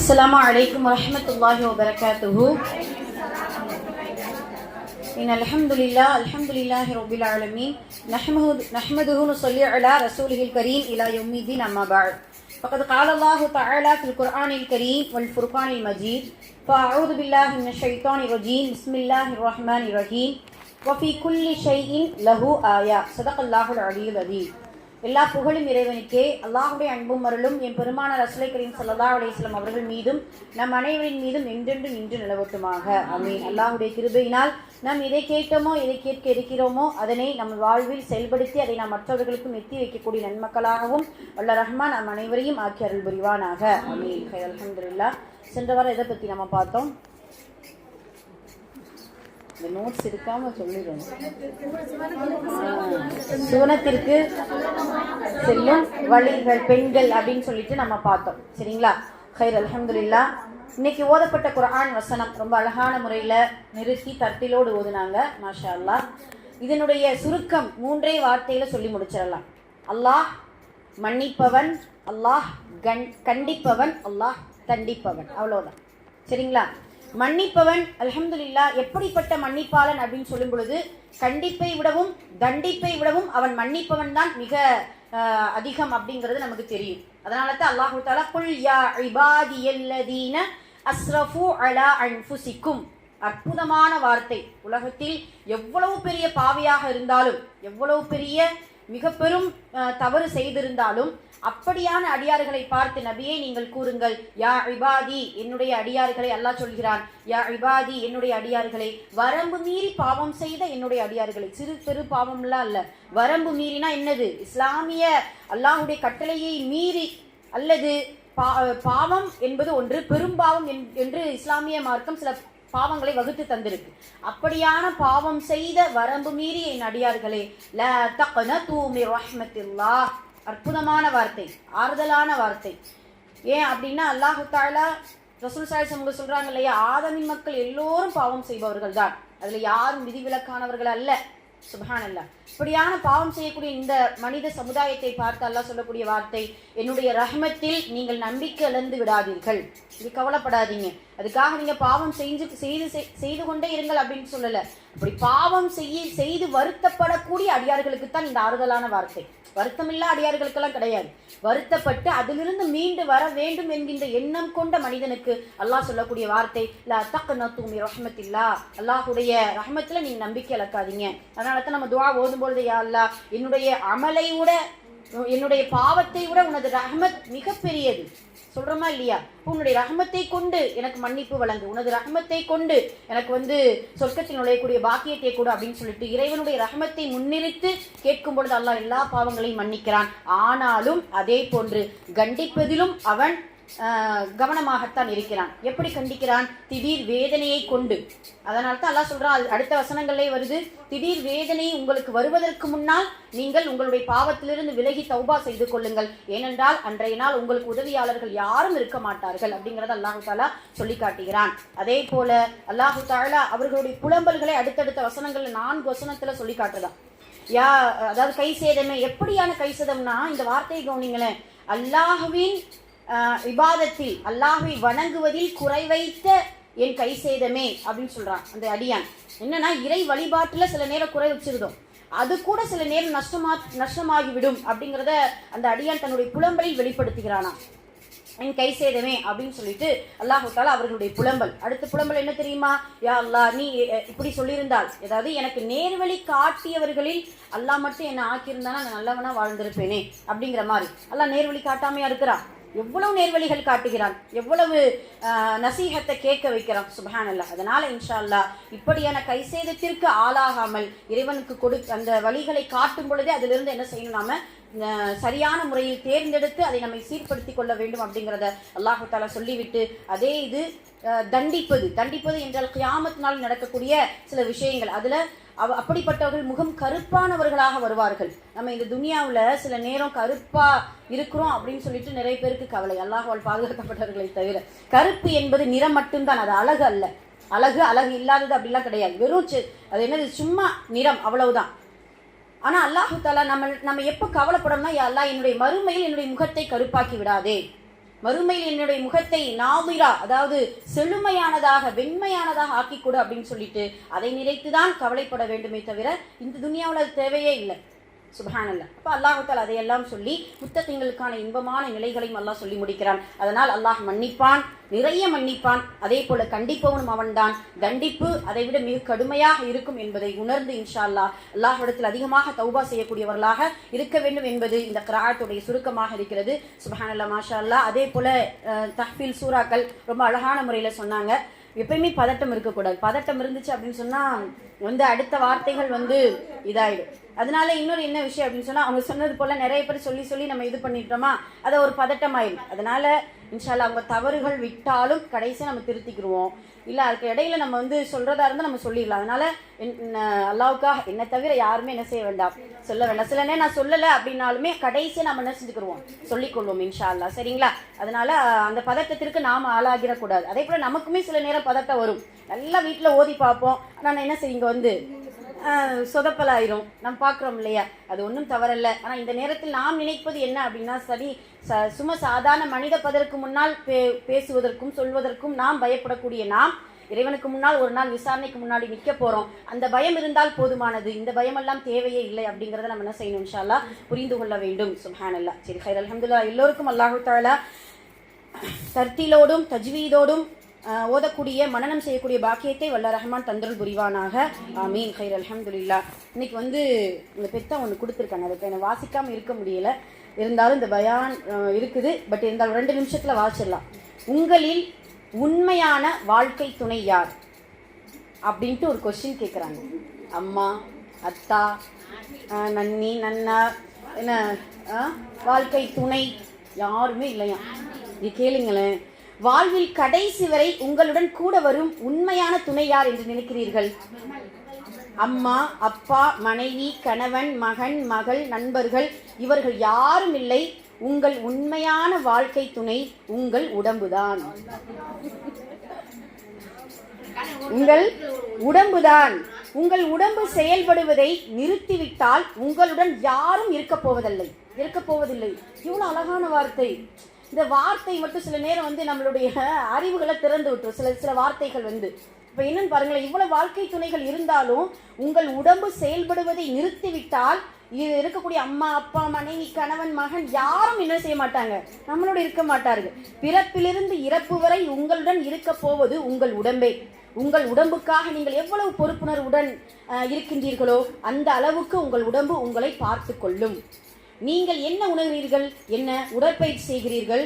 السلام عليكم ورحمة الله وبركاته. إن الحمد لله رب العالمين نحمده ونصلي على رسوله الكريم إلى يوم الدين أما بعد. فقد قال الله تعالى في القرآن الكريم والفرقان المجيد: فأعوذ بالله من الشيطان الرجيم بسم الله الرحمن الرحيم وفي كل شيء له آية صدق الله العلي العظيم. எல்லா புகழும் இறைவனுக்கே. அல்லாஹுடைய அன்பும் அருளும் என் பெருமானார் ரசூலை கரீம் ஸல்லல்லாஹு அலைஹி வஸல்லம் அவர்கள் மீதும் நம் அனைவரின் மீதும் என்றென்று நின்று நிலவட்டுமாக. ஆமீன். அல்லாஹுடைய கிருபையினால் நாம் எதை கேட்டோமோ எதை கேட்க இருக்கிறோமோ அதனை நம் வாழ்வில் செயல்படுத்தி அதை நாம் மற்றவர்களுக்கும் எத்தி வைக்கக்கூடிய நன்மக்களாகவும் வல்ல ரஹ்மான் நம் அனைவரையும் ஆக்கி அருள் புரிவானாக. ஆமீன். அல்ஹம்துலில்லாஹ். சென்ற வாரம் எதை பற்றி நம்ம பார்த்தோம்? இந்த நோட்ஸ் இருக்காம சொல்லிடுறோம். சுவனத்திற்கு செல்லும் வழிகள் பெண்கள் அப்படின்னு சொல்லிட்டு நம்ம பார்த்தோம். சரிங்களா? ஹைர் அல்ஹம்துலில்லாஹ். இன்னைக்கு ஓதப்பட்ட குர்ஆன் வசனம் ரொம்ப அழகான முறையில் நிறுத்தி தர்த்திலோடு ஓதுனாங்க. மாஷா அல்லாஹ். இதனுடைய சுருக்கம் 3 வார்த்தையில சொல்லி முடிச்சிடலாம். அல்லாஹ் மன்னிப்பவன், அல்லாஹ் கண்டிப்பவன், அல்லாஹ் தண்டிப்பவன். அவ்வளோதான். சரிங்களா? மன்னிப்பவன் அல்ஹம்துலில்லாஹ். எப்படிப்பட்ட மன்னிப்பாளன் அப்படின்னு சொல்லும் பொழுது கண்டிப்பை விடவும் தண்டிப்பை விடவும் அவன் மன்னிப்பவன் தான் மிக அதிகம் அப்படிங்கிறது நமக்கு தெரியும். அதனால தான் அல்லாஹு தஆலா குல் யா இபாதியல்லதீன அஸ்ரஃபு அலா அன்ஃபுசிக்கும், அற்புதமான வார்த்தை. உலகத்தில் எவ்வளவு பெரிய பாவியாக இருந்தாலும், எவ்வளவு பெரிய மிக பெரும் தவறு செய்திருந்தாலும் அப்படியான அடியார்களை பார்த்து நபியே நீங்கள் கூறுங்கள், யா இபாதி என்னுடைய அடியார்களை. அல்லாஹ் சொல்கிறான், யா இபாதி என்னுடைய அடியார்களை, வரம்பு மீறி பாவம் செய்த என்னுடைய அடியார்களை. சிறு பெரு பாவம்லாம் அல்ல, வரம்பு மீறினா என்னது? இஸ்லாமிய அல்லாஹுடைய கட்டளையை மீறி அல்லது பாவம் என்பது ஒன்று, பெரும்பாவம் என்று இஸ்லாமிய மார்க்கம் சில பாவங்களை வகுத்து தந்திருக்கு. அப்படியான பாவம் செய்த வரம்பு மீறி என் அடியார்களே, லா தக்னது மின் ரஹ்மத்தில்லாஹ். அற்புதமான வார்த்தை, ஆறுதலான வார்த்தை. ஏன் அப்படின்னா அல்லாஹு தஆலா ரசூல் ஸல்லல்லாஹு அலைஹி வஸல்லம் சொல்றாங்க இல்லையா, ஆதமின் மக்கள் எல்லோரும் பாவம் செய்பவர்கள் தான், அதுல யாரும் விதிவிலக்கானவர்கள் அல்ல. சுப்ஹானல்லாஹ். இப்படியான பாவம் செய்யக்கூடிய இந்த மனித சமுதாயத்தை பார்த்து அல்லாஹ் சொல்லக்கூடிய வார்த்தை, என்னுடைய ரஹ்மத்தில் நீங்கள் நம்பிக்கை இழந்து விடாதீர்கள், இது கவலைப்படாதீங்க, அதுக்காக நீங்க பாவம் செய்து கொண்டே இருங்கள் அப்படின்னு சொல்லல. அப்படி பாவம் செய்து வருத்தப்படக்கூடிய அடியார்களுக்கு தான் இந்த ஆறுதலான வார்த்தை. வருத்தமில்லா அடியார்களுக்கெல்லாம் கிடையாது. வருத்தப்பட்டு அதிலிருந்து மீண்டு வர வேண்டும் என்கின்ற எண்ணம் கொண்ட மனிதனுக்கு அல்லாஹ் சொல்லக்கூடிய வார்த்தை, லா தக்னது மின் ரஹ்மத்தில்லாஹ். அல்லாஹுடைய ரஹ்மத்துல நீங்க நம்பிக்கை இழக்காதீங்க. அதனால தான் நம்ம துஆ ஓதும்பொழுது, யா அல்லாஹ் என்னுடைய அமலை விட, என்னுடைய பாவத்தை விட உனது ரஹ்மத் மிகப்பெரியது சொல்றோமா இல்லையா? உன்னுடைய ரஹ்மத்தை கொண்டு எனக்கு மன்னிப்பு வழங்கு, உனது ரஹ்மத்தை கொண்டு எனக்கு சொர்க்கத்தில் நுழையக்கூடிய பாக்கியத்தை கொடு அப்படின்னு சொல்லிட்டு இறைவனுடைய ரஹ்மத்தை முன்னிறுத்து கேட்கும் பொழுது அல்லாஹ் எல்லா பாவங்களையும் மன்னிக்கிறான். ஆனாலும் அதே போன்று கண்டிப்பதிலும் அவன் கவனமாகத்தான் இருக்கிறான். எப்படி கண்டிக்கிறான்? திடீர் வேதனையை கொண்டு. அதனால தான் அல்லாஹ் சொல்றான், அடுத்த வசனங்களே வருது, திடீர் வேதனை உங்களுக்கு வருவதற்கு முன்னால் நீங்கள் உங்களுடைய பாவத்திலிருந்து விலகி தௌபா செய்து கொள்ளுங்கள், ஏனென்றால் அன்றைய நாள் உங்களுக்கு உதவியாளர்கள் யாரும் இருக்க மாட்டார்கள் அப்படிங்கறத அல்லாஹு தஆலா சொல்லி காட்டுகிறான். அதே போல அல்லாஹு தஆலா அவர்களுடைய புலம்பல்களை அடுத்தடுத்த வசனங்கள்ல 4 வசனத்துல சொல்லி காட்டுதான். அதாவது கை சேதமே. எப்படியான கை சேதம்னா, இந்த வார்த்தையை கவனிங்களேன், அல்லாஹ்வின் இபாதத்தில் அல்லாஹ்வை வணங்குவதில் குறை வைத்த என் கை சேதமே அப்படின்னு சொல்றான் அந்த அடியான். என்னன்னா, இறை வழிபாட்டுல சில நேரம் குறை வச்சிருந்தோம், அது கூட சில நேரம் நஷ்டமாகிவிடும் அப்படிங்கிறத அந்த அடியான் தன்னுடைய புலம்பலில் வெளிப்படுத்துகிறானா. என் கை சேதமே அப்படின்னு சொல்லிட்டு அல்லாஹு தஆலா அவர்களுடைய புலம்பல். அடுத்த புலம்பல் என்ன தெரியுமா? யா அல்லாஹ் நீ இப்படி சொல்லியிருந்தால், ஏதாவது எனக்கு நேர்வழி காட்டியவர்களில் அல்லாஹ் மட்டும் என்ன ஆக்கியிருந்தானா நான் நல்லவனா வாழ்ந்திருப்பேனே அப்படிங்கிற மாதிரி. அல்லாஹ் நேர்வழி காட்டாமையா இருக்கிறான், எவ்வளவு நேர்வழிகள் காட்டுகிறான், எவ்வளவு நசீஹத்தை கேட்க வைக்கிறான். சுப்ஹானல்லாஹ். அதனால இன்ஷா அல்லாஹ் இப்படியான கைசேதத்திற்கு ஆளாகாமல் இறைவனுக்கு அந்த வழிகளை காட்டும் பொழுதே அதிலிருந்து என்ன செய்யணும், நாம சரியான முறையில் தேர்ந்தெடுத்து அதை நம்மை சீர்படுத்தி கொள்ள வேண்டும் அப்படிங்கிறத அல்லாஹு தஆலா சொல்லிவிட்டு, அதே இது தண்டிப்பது என்றால் கியாமத் நாள் நடக்கக்கூடிய சில விஷயங்கள். அதுல அப்படிப்பட்டவர்கள் முகம் கருப்பானவர்களாக வருவார்கள். நம்ம இந்த துனியாவுல சில நேரம் கருப்பா இருக்கிறோம் அப்படின்னு சொல்லிட்டு நிறைய பேருக்கு கவலை. அல்லாஹ்வால் பாதுகாக்கப்பட்டவர்களை தவிர. கருப்பு என்பது நிறம் மட்டும்தான், அது அழகு அல்ல. அழகு இல்லாதது அப்படிலாம் கிடையாது. வெறும் அது என்னது, சும்மா நிறம், அவ்வளவுதான். ஆனா அல்லாஹு தஆலா நம்ம எப்ப கவலைப்படணும்னா, யா அல்லாஹ் என்னுடைய மறுமையில் என்னுடைய முகத்தை கருப்பாக்கி விடாதே, மறுமையில் என்னுடைய முகத்தை நாதிரா, அதாவது செழுமையானதாக வெண்மையானதாக ஆக்கி கொடு அப்படின்னு சொல்லிட்டு அதை நினைத்துதான் கவலைப்பட வேண்டுமே தவிர இந்த துனியாவில் அது தேவையே இல்லை. சுப்ஹானல்லாஹ். அப்போ அல்லாஹ் தஆலா அதையெல்லாம் சொல்லி முத்தகீங்களுக்கான இன்பமான நிலைகளையும் அல்லாஹ் சொல்லி முடிக்கிறான். அதனால் அல்லாஹ் மன்னிப்பான், நிறைய மன்னிப்பான். அதே போல கண்டிப்பவனும் அவன்தான். கண்டிப்பு அதை விட மிக கடுமையாக இருக்கும் என்பதை உணர்ந்து இன்ஷா அல்லாஹ் அல்லாஹ்விடத்தில் அதிகமாக தௌபா செய்யக்கூடியவர்களாக இருக்க வேண்டும் என்பது இந்த கிராஅத்துடைய சுருக்கமாக இருக்கிறது. சுப்ஹானல்லாஹ், மாஷா அல்லாஹ். அதே போல தஹ்ஃபீல் சூறாக்கள் ரொம்ப அழகான முறையில் சொன்னாங்க. எப்பயுமே பதட்டம் இருக்கக்கூடாது. பதட்டம் இருந்துச்சு அப்படின்னு சொன்னால் அடுத்த வார்த்தைகள் இதாயிடும். அதனால இன்னொரு என்ன விஷயம் அப்படின்னு சொன்னால், அவங்க சொன்னது போல நிறைய பேர் சொல்லி நம்ம இது பண்ணிட்டோமா, அதை ஒரு பதட்டம் ஆயிடும். அதனால இன்ஷால்லா அவங்க தவறுகள் விட்டாலும் கடைசியாக நம்ம திருத்திக்கிடுவோம். இல்லை அதுக்கு இடையில நம்ம சொல்றதா இருந்தால் நம்ம சொல்லிடலாம். அதனால அல்லாவுக்காக என்னை தவிர யாருமே என்ன செய்ய வேண்டாம், சொல்ல வேண்டாம். சில நேரம் நான் சொல்லலை அப்படின்னாலுமே கடைசியாக நம்ம என்ன செஞ்சுக்கிடுவோம், சொல்லிக்கொள்வோம் இன்ஷா அல்லா. சரிங்களா? அதனால அந்த பதட்டத்திற்கு நாம் ஆளாகிடக்கூடாது. அதே போல நமக்குமே சில நேரம் பதட்டம் வரும். நல்லா வீட்டில் ஓதி பார்ப்போம், ஆனால் என்ன செய்யுங்க சொதப்பலாயிரும். நம்ம பார்க்குறோம் இல்லையா? அது ஒன்றும் தவறல்ல. ஆனால் இந்த நேரத்தில் நாம் நினைப்பது என்ன அப்படின்னா, சரி சும்மா சாதாரண மனித பதற்கு முன்னால் பேசுவதற்கும் சொல்வதற்கும் நாம் பயப்படக்கூடிய நாம் இறைவனுக்கு முன்னால் ஒரு நாள் விசாரணைக்கு முன்னாடி நிற்க போகிறோம். அந்த பயம் இருந்தால் போதுமானது. இந்த பயமெல்லாம் தேவையே இல்லை அப்படிங்கிறத நம்ம என்ன செய்யணும் இன்ஷா அல்லாஹ் புரிந்து கொள்ள வேண்டும். சுப்ஹானல்லாஹ். சரி, ஹைர், அல்ஹம்துலில்லாஹ். எல்லோருக்கும் அல்லாஹு தஆலா தர்த்தீலோடும் தஜ்வீதோடும் ஓதக்கூடிய மனனம் செய்யக்கூடிய பாக்கியத்தை வல்ல ரஹ்மான் தந்தருள் புரிவானாக. ஆமீன். ஹைர், அல்ஹம்துலில்லாஹ். இன்னைக்கு இந்த பெத்தா ஒன்று கொடுத்துருக்காங்க. அதுக்கு என்னை வாசிக்காமல் இருக்க முடியல. இருந்தாலும் இந்த பயான் இருக்குது. பட் இருந்தாலும் 2 நிமிஷத்தில் வாசிடலாம். உங்களில் உண்மையான வாழ்க்கை துணை யார் அப்படின்ட்டு ஒரு கொஸ்டின் கேட்குறாங்க. அம்மா, அத்தா, நன்னி, நன்னா, என்ன வாழ்க்கை துணை யாருமே இல்லையா? இது கேளுங்களேன். வாழ்வில் கடைசி வரை உங்களுடன் கூட வரும் உண்மையான துணை யார் என்று நினைக்கிறீர்கள்? அம்மா, அப்பா, மனைவி, கணவன், மகன், மகள், நண்பர்கள், இவர்கள் யாரும் இல்லை. உங்கள் உண்மையான வாழ்க்கை துணை உங்கள் உடம்புதான். உங்கள் உடம்புதான். உங்கள் உடம்பு செயல்படுவதை நிறுத்திவிட்டால் உங்களுடன் யாரும் இருக்க போவதில்லை. இவ்வளவு அழகான வார்த்தை. இந்த வார்த்தை மட்டும் சில நேரம் நம்மளுடைய அறிவுகளை திறந்து விட்டுரும். சில வார்த்தைகள் இப்ப என்னன்னு பாருங்களேன், இவ்வளவு வாழ்க்கை துணைகள் இருந்தாலும் உங்கள் உடம்பு செயல்படுவதை நிறுத்திவிட்டால் இது இருக்கக்கூடிய அம்மா, அப்பா, மனைவி, கணவன், மகன் யாரும் என்ன செய்ய மாட்டாங்க, நம்மளோட இருக்க மாட்டார்கள். பிறப்பிலிருந்து இறப்பு வரை உங்களுடன் இருக்க போவது உங்கள் உடம்பே. உங்கள் உடம்புக்காக நீங்கள் எவ்வளவு பொறுப்புணர்வுடன் இருக்கின்றீர்களோ அந்த அளவுக்கு உங்கள் உடம்பு உங்களை பார்த்து கொள்ளும். நீங்கள் என்ன உணர்கிறீர்கள், என்ன உடற்பயிற்சி செய்கிறீர்கள்,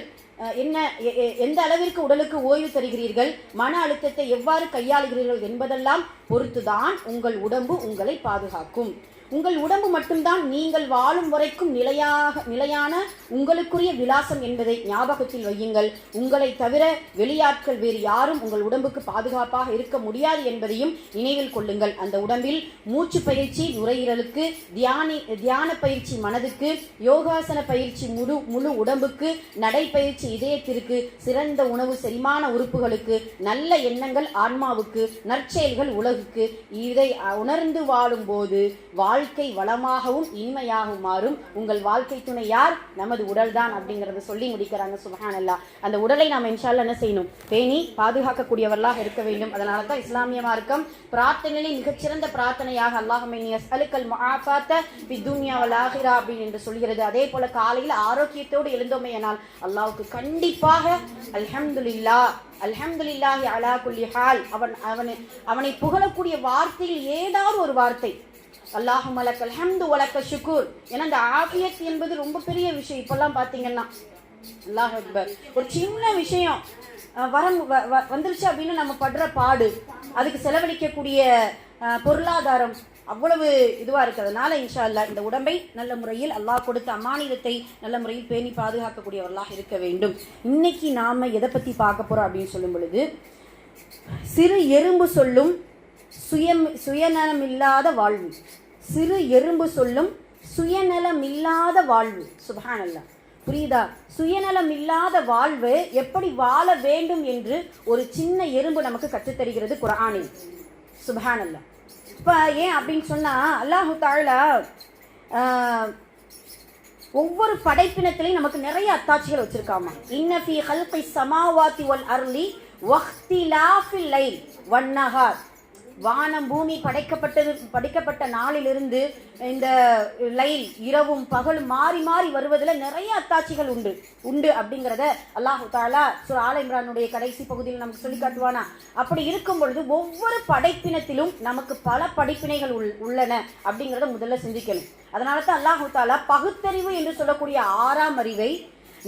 எந்த அளவிற்கு உடலுக்கு ஓய்வு தருகிறீர்கள், மன அழுத்தத்தை எவ்வாறு கையாளுகிறீர்கள் என்பதெல்லாம் பொறுத்துதான் உங்கள் உடம்பு உங்களை பாதுகாக்கும். உங்கள் உடம்பு மட்டும்தான் நீங்கள் வாழும் வரைக்கும் நிலையான உங்களுக்குரிய விலாசம் என்பதை ஞாபகத்தில் வையுங்கள். உங்களை தவிர வெளியாட்கள் வேறு யாரும் உங்கள் உடம்புக்கு பாதுகாப்பாக இருக்க முடியாது என்பதையும் நினைவில் கொள்ளுங்கள். அந்த உடம்பில் மூச்சு பயிற்சி நுரையீரலுக்கு, தியான பயிற்சி மனதுக்கு, யோகாசன பயிற்சி முழு உடம்புக்கு, நடைப்பயிற்சி இதயத்திற்கு, சிறந்த உணவு செரிமான உறுப்புகளுக்கு, நல்ல எண்ணங்கள் ஆன்மாவுக்கு, நற்செயல்கள் உலகுக்கு. இதை உணர்ந்து வாழும் போது வாழ்க்கை வளமாகவும் இனிமையாகவும் மாறும். உங்கள் வாழ்க்கை துணை யார்? நமது உடல் தான் அப்படிங்கறத சொல்லி முடிக்கிறாங்க. சுப்ஹானல்லாஹ். அந்த உடலை நாம் இன்ஷா அல்லாஹ் என்ன செய்யணும், பேணி பாதுகாக்கக்கூடியவர்களாக இருக்க வேண்டும். அதனால தான் இஸ்லாமிய மார்க்கம் பிரார்த்தனையிலே மிகச்சிறந்த பிரார்த்தனையாக அல்லாஹும்ம இன்னி அஸ்அலுக்கல் முஆஃபாத்த ஃபித் துன்யா வல் ஆகிரா என்று சொல்கிறது. அதே போல காலையில் ஆரோக்கியத்தோடு எழுந்தோமேயானால் அல்லாஹ்வுக்கு கண்டிப்பாக அல்ஹம்துலில்லாஹ் அல்ஹம்துலில்லாஹி அலா குல்லி ஹால் அவனை புகழக்கூடிய வார்த்தையில் ஏதாவது ஒரு வார்த்தை அல்லாஹும்ம லக்கல் ஹம்து வ லக்க ஷுக்ர். ஏன்னா இந்த ஆஃபியத் என்பது ரொம்ப பெரிய விஷயம். இப்பெல்லாம் பார்த்தீங்கன்னா அல்லாஹ் அக்பர், ஒரு சின்ன விஷயம் வந்துருச்சு அப்படின்னு நம்ம படுற பாடு, அதுக்கு செலவழிக்கக்கூடிய பொருளாதாரம் அவ்வளவு இதுவாக இருக்கிறதுனால இன்ஷா அல்லாஹ் இந்த உடம்பை நல்ல முறையில் அல்லாஹ் கொடுத்த அமானிதத்தை நல்ல முறையில் பேணி பாதுகாக்கக்கூடியவர்களாக இருக்க வேண்டும். இன்னைக்கு நாம எதை பற்றி பார்க்க போறோம் அப்படின்னு சொல்லும் பொழுது, சிறு எறும்பு சொல்லும் சுயநலமில்லாத வாழ்வு. சிறு எறும்பு சொல்லும் சுயநலமில்லாத வாழ்வு. சுப்ஹானல்லாஹ். புரியுதா? சுயநலமில்லாத வாழ்வு எப்படி வாழ வேண்டும் என்று ஒரு சின்ன எறும்பு நமக்கு கற்றுத்தருகிறது குர்ஆனில். சுப்ஹானல்லாஹ். இப்ப ஏன் அப்படின்னு சொன்னா, அல்லாஹு தஆலா ஒவ்வொரு படைப்பினத்திலையும் நமக்கு நிறைய அத்தாட்சிகள் வச்சிருக்காமா. இன்ன ஃபீ ஹல்கி ஸமாவாதி வல் அர்லி வக்திலாஃபில் லைல் வன்னஹார். வானம் பூமி படைக்கப்பட்ட நாளிலிருந்து இந்த லைல் இரவும் பகலும் மாறி மாறி வருவதில் நிறைய அத்தாட்சிகள் உண்டு அப்படிங்கிறத அல்லாஹு தஆலா சூரா ஆல இம்ரானுடைய கடைசி பகுதியில் நமக்கு சொல்லி காட்டுவானா. அப்படி இருக்கும் பொழுது ஒவ்வொரு படைப்பினத்திலும் நமக்கு பல படிப்பினைகள் உள்ளன அப்படிங்கிறத முதல்ல சிந்திக்கணும். அதனால தான் அல்லாஹு தஆலா பகுத்தறிவு என்று சொல்லக்கூடிய 6ஆம் அறிவை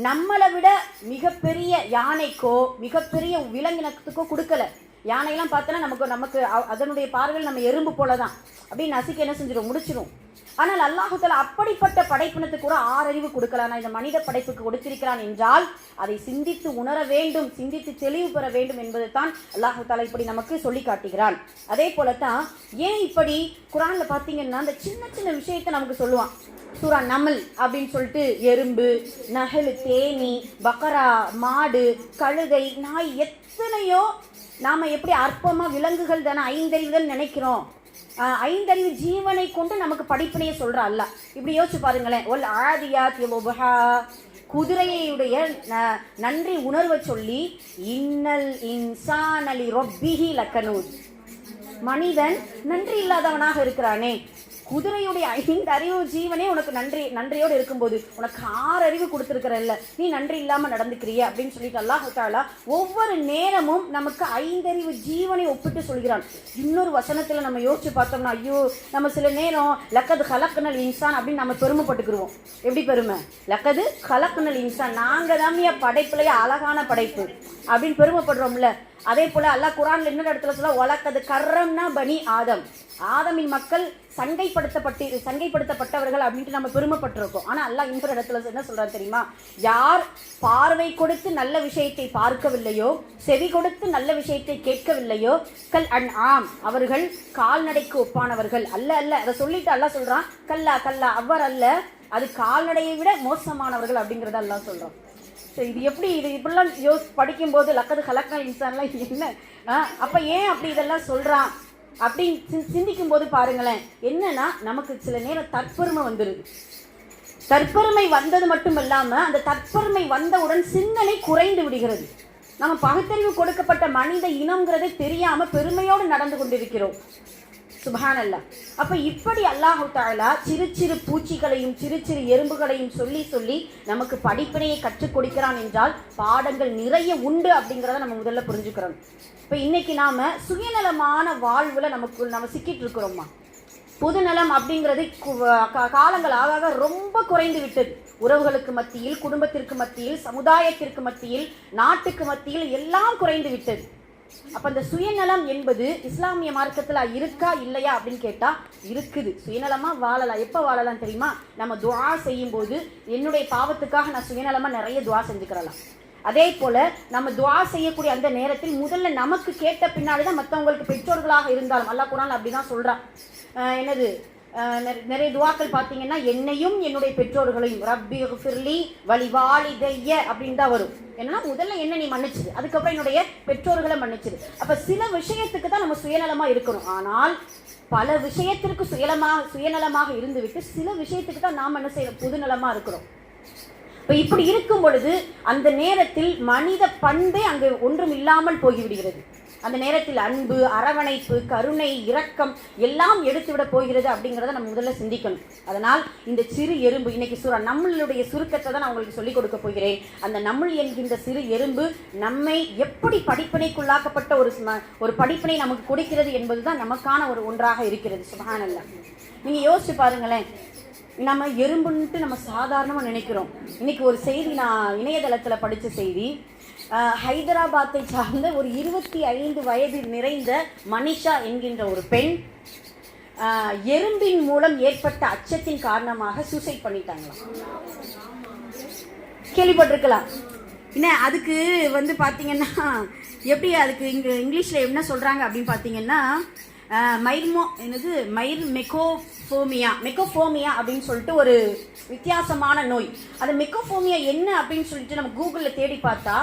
நம்மளை விட மிகப்பெரிய யானைக்கோ மிகப்பெரிய விலங்கினத்துக்கோ கொடுக்கல. யானையெல்லாம் பார்த்தோன்னா நமக்கு அதனுடைய பார்வையில் நம்ம எறும்பு போலதான் அப்படின்னு நசுக்கி என்ன செஞ்சிடும், முடிச்சிடும். ஆனால் அல்லாஹு தஆலா அப்படிப்பட்ட படைப்பினத்துக்கு கூட 6 அறிவு கொடுக்கலாம். இந்த மனித படைப்புக்கு கொடுத்திருக்கிறான் என்றால் அதை சிந்தித்து உணர வேண்டும், சிந்தித்து தெளிவு பெற வேண்டும் என்பது தான் அல்லாஹு தஆலா இப்படி நமக்கு சொல்லி காட்டுகிறான். அதே போலத்தான் ஏன் இப்படி குர்ஆன்ல பார்த்தீங்கன்னா அந்த சின்ன சின்ன விஷயத்தை நமக்கு சொல்லுவான். சூரா நமல் அப்படின்னு சொல்லிட்டு எறும்பு, நஹல், தேனி, பக்கரா, மாடு, கழுதை, நாய், எத்தனையோ நாம எப்படி அற்பமா விலங்குகள் தானே ஐந்தறிவுகள் நினைக்கிறோம். 5 அறிவு ஜீவனை கொண்டு நமக்கு படிப்பினையை சொல்ற அல்லாஹ். இப்படி யோசிச்சு பாருங்களேன். ஒல் ஆதியாத் லுபஹா, குதிரையுடைய நன்றி உணர்வை சொல்லி இன்னல் இன்சான லிரப்பிஹி லகனூத், மனிதன் நன்றி இல்லாதவனாக இருக்கிறானே. குதிரையுடைய 5 அறிவு ஜீவனே உனக்கு நன்றியோடு இருக்கும்போது உனக்கு 6 அறிவு கொடுத்துருக்கிறல்ல, நீ நன்றி இல்லாம நடந்துக்கிறிய அப்படின்னு சொல்லிட்டு அல்லாஹ் தஆலா ஒவ்வொரு நேரமும் நமக்கு 5 அறிவு ஜீவனை ஒப்பிட்டு சொல்கிறான். இன்னொரு வசனத்துல நம்ம யோசிச்சு பார்த்தோம்னா, ஐயோ நம்ம சில நேரம் லக்கது கலக்குனல் இன்சான் அப்படின்னு நம்ம பெருமைப்பட்டுக்கிடுவோம். எப்படி பெருமை? லக்கது கலக்குனல் இன்சான், நாங்க தான் படைப்புலயே அழகான படைப்பு அப்படின்னு பெருமைப்படுறோம்ல. அதே போல அல்லாஹ் குர்ஆன்ல இன்னொரு இடத்துல சொல்ல வலக்கது கர்ரம்னா பனி ஆதம், ஆதமின் மக்கள் சங்கைப்படுத்தப்பட்டவர்கள் அப்படின்ட்டு நம்ம பெருமைப்பட்டிருக்கோம். ஆனா அல்லாஹ் இன்னொரு இடத்துல என்ன சொல்றாரு தெரியுமா? யார் பார்வை கொடுத்து நல்ல விஷயத்தை பார்க்கவில்லையோ, செவி கொடுத்து நல்ல விஷயத்தை கேட்கவில்லையோ, கல் அன்ஆம், அவர்கள் கால்நடைக்கு ஒப்பானவர்கள் அல்ல. அதை சொல்லிட்டு அல்லாஹ் சொல்றான், கல்லா கல்லா, அவர் அல்ல, அது கால்நடையை விட மோசமானவர்கள் அப்படிங்கறத அல்லாஹ் சொல்றான். இது எப்படி, இது இப்படிலாம் படிக்கும் போது லக்கது கலக்கல் இன்சான்லாம் என்ன, அப்ப ஏன் அப்படி இதெல்லாம் சொல்றான் அப்படின்னு சிந்திக்கும் போது பாருங்களேன், என்னன்னா நமக்கு சில நேரம் தற்பெருமை வந்துருது. தற்பெருமை வந்தது மட்டும் இல்லாம அந்த தற்பெருமை வந்தவுடன் சிந்தனை குறைந்து விடுகிறது. நம்ம பகுத்தறிவு கொடுக்கப்பட்ட மனித இனம்ங்கிறதை தெரியாம பெருமையோடு நடந்து கொண்டிருக்கிறோம். சுப்ஹானல்லாஹ். அப்ப இப்படி அல்லாஹ் தஆலா சிறு சிறு பூச்சிகளையும் சிறு சிறு எறும்புகளையும் சொல்லி சொல்லி நமக்கு படிப்பினையை கற்றுக் கொடுக்கிறான் என்றால் பாடங்கள் நிறைய உண்டு அப்படிங்கிறத நம்ம முதல்ல புரிஞ்சுக்கிறோம். இப்ப இன்னைக்கு நாம சுயநலமான வாழ்வுல நம்ம சிக்கிட்டு இருக்கிறோமா? பொதுநலம் அப்படிங்கிறது காலங்கள் ஆக ரொம்ப குறைந்து விட்டது. உறவுகளுக்கு மத்தியில், குடும்பத்திற்கு மத்தியில், சமுதாயத்திற்கு மத்தியில், நாட்டுக்கு மத்தியில் எல்லாம் குறைந்து விட்டது. அப்ப இந்த சுயநலம் என்பது இஸ்லாமிய மார்க்கத்துல இருக்கா இல்லையா அப்படின்னு கேட்டா இருக்குது. சுயநலமா வாழலாம். எப்ப வாழலாம் தெரியுமா? நம்ம துஆ செய்யும் போது என்னுடைய பாவத்துக்காக நான் சுயநலமா நிறைய துஆ செஞ்சுக்கிறலாம். அதே போல நம்ம துஆ செய்யக்கூடிய அந்த நேரத்தில் முதல்ல நமக்கு கேட்ட பின்னாடிதான் மற்றவங்களுக்கு பெற்றோர்களாக இருந்தாலும் அல்லாஹ் குர்ஆன்ல அப்படிதான் சொல்றான். என்னது நிறைய துஆக்கள் பார்த்தீங்கன்னா என்னையும் என்னுடைய பெற்றோர்களையும் ரப்பி ஃபிர்லி வலிவாலிதைய அப்படின்னு தான் வரும். என்னன்னா முதல்ல என்ன நீ மன்னிச்சிரு, அதுக்கப்புறம் என்னுடைய பெற்றோர்களை மன்னிச்சிரு. அப்ப சில விஷயத்துக்கு தான் நம்ம சுயநலமா இருக்கணும். ஆனால் பல விஷயத்திற்கு சுயநலமாக இருந்துவிட்டு சில விஷயத்துக்கு தான் நாம் என்ன செய்யறோம், பொதுநலமா இருக்கிறோம். இப்ப இப்படி இருக்கும் பொழுது அந்த நேரத்தில் மனித பண்பே அங்கு ஒன்றும் இல்லாமல் போய்விடுகிறது. அந்த நேரத்தில் அன்பு, அரவணைப்பு, கருணை, இரக்கம் எல்லாம் எடுத்துவிட போகிறது அப்படிங்கிறத நம்ம முதல்ல சிந்திக்கணும். அதனால் இந்த சிறு எறும்பு, இன்னைக்கு நம்மளுடைய சுருக்கத்தை தான் நான் உங்களுக்கு சொல்லிக் கொடுக்க போகிறேன். அந்த நம்மள் என்கின்ற சிறு எறும்பு நம்மை எப்படி படிப்பினைக்குள்ளாக்கப்பட்ட ஒரு படிப்பினை நமக்கு கொடுக்கிறது என்பதுதான் நமக்கான ஒன்றாக இருக்கிறது. சுப்ஹானல்லாஹ். நீங்க யோசிச்சு பாருங்களேன், நம்ம எறும்புன்ட்டு நம்ம சாதாரணமாக நினைக்கிறோம். இன்னைக்கு ஒரு செய்தி நான் இணையதளத்தில் படித்த செய்தி, ஹைதராபாத்தை சார்ந்த ஒரு 25 வயது நிறைந்த மனிஷா என்கின்ற ஒரு பெண் எறும்பின் மூலம் ஏற்பட்ட அச்சத்தின் காரணமாக சூசைட் பண்ணிட்டாங்களாம். கேள்விப்பட்டிருக்கலாம். என்ன அதுக்கு பார்த்தீங்கன்னா எப்படி அதுக்கு இங்கிலீஷில் என்ன சொல்கிறாங்க அப்படின்னு பார்த்தீங்கன்னா, மெக்கோஃபோமியா அப்படின்னு சொல்லிட்டு ஒரு வித்தியாசமான நோய். அந்த மெக்கோஃபோமியா என்ன அப்படின்னு சொல்லிட்டு நம்ம கூகுளில் தேடி பார்த்தா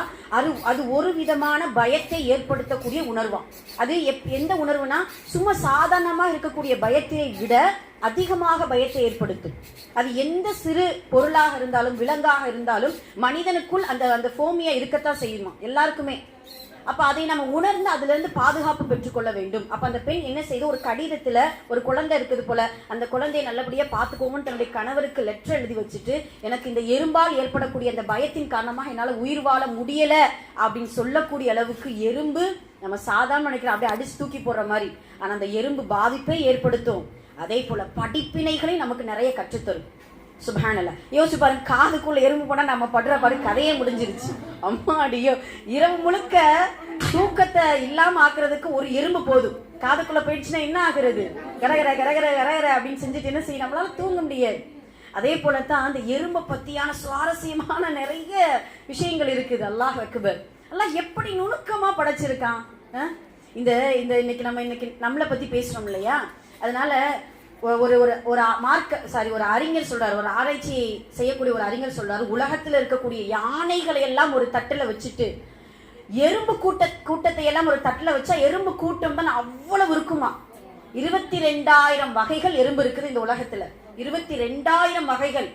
அது ஒரு விதமான பயத்தை ஏற்படுத்தக்கூடிய உணர்வாம். அது எந்த உணர்வுனா, சும்மா சாதாரணமாக இருக்கக்கூடிய பயத்தை விட அதிகமாக பயத்தை ஏற்படுத்தும். அது எந்த சிறு பொருளாக இருந்தாலும் விலங்காக இருந்தாலும் மனிதனுக்குள் அந்த ஃபோமியா இருக்கத்தான் செய்யுமா எல்லாருக்குமே. அப்ப அதை நம்ம உணர்ந்து அதுல இருந்து பாதுகாப்பு பெற்றுக்கொள்ள வேண்டும். அப்ப அந்த பெண் என்ன செய்து, ஒரு கடிதத்துல ஒரு குழந்தை இருக்குது போல, அந்த குழந்தையை நல்லபடியா பாத்துக்கோங்கன்னு தன்னுடைய கணவருக்கு லெட்டர் எழுதி வச்சுட்டு, எனக்கு இந்த எறும்பால் ஏற்படக்கூடிய அந்த பயத்தின் காரணமாக என்னால உயிர் வாழ முடியல அப்படின்னு சொல்லக்கூடிய அளவுக்கு எறும்பு, நம்ம சாதாரண நினைக்கிறோம் அப்படியே அடிச்சு தூக்கி போடுற மாதிரி, ஆனா அந்த எறும்பு பாதிப்பை ஏற்படுத்தும். அதே போல படிப்பினைகளை நமக்கு நிறைய கற்றுத்தரும். சுபஹானல்ல, யோசிச்சு பாருங்க, காதுக்குள்ள எறும்பு போனா நம்ம படுற பாரு கதையே முடிஞ்சிருச்சு. அம்மாடியோ, இரவு முழுக்க தூக்கத்தை இல்லாம ஆக்குறதுக்கு ஒரு எறும்பு போதும். காதுக்குள்ள போயிடுச்சுன்னா என்ன ஆகுறது, கரகர கரகர கரகர அப்படின்னு செஞ்சுட்டு என்ன செய்ய, நம்மளால தூங்க முடியாது. அதே போலத்தான் அந்த எறும்பை பத்தியான சுவாரஸ்யமான நிறைய விஷயங்கள் இருக்குது. அல்லாஹ் அக்பர். அல்லாஹ் எப்படி நுணுக்கமா படைச்சிருக்கான். இந்த இன்னைக்கு நம்மளை பத்தி பேசுறோம் இல்லையா, அதனால ஒரு அறிஞர் சொல்றாரு, ஒரு ஆராய்ச்சி செய்யக்கூடிய ஒரு அறிஞர் சொல்றாரு, உலகத்துல இருக்கக்கூடிய யானைகளை எல்லாம் ஒரு தட்டுல வச்சுட்டு எறும்பு கூட்டத்தை எல்லாம் ஒரு தட்டுல வச்சா எறும்பு கூட்டம் தான் அவ்வளவு இருக்குமா. 22,000 வகைகள் எறும்பு இருக்குது இந்த உலகத்துல. 22,000 வகைகள்.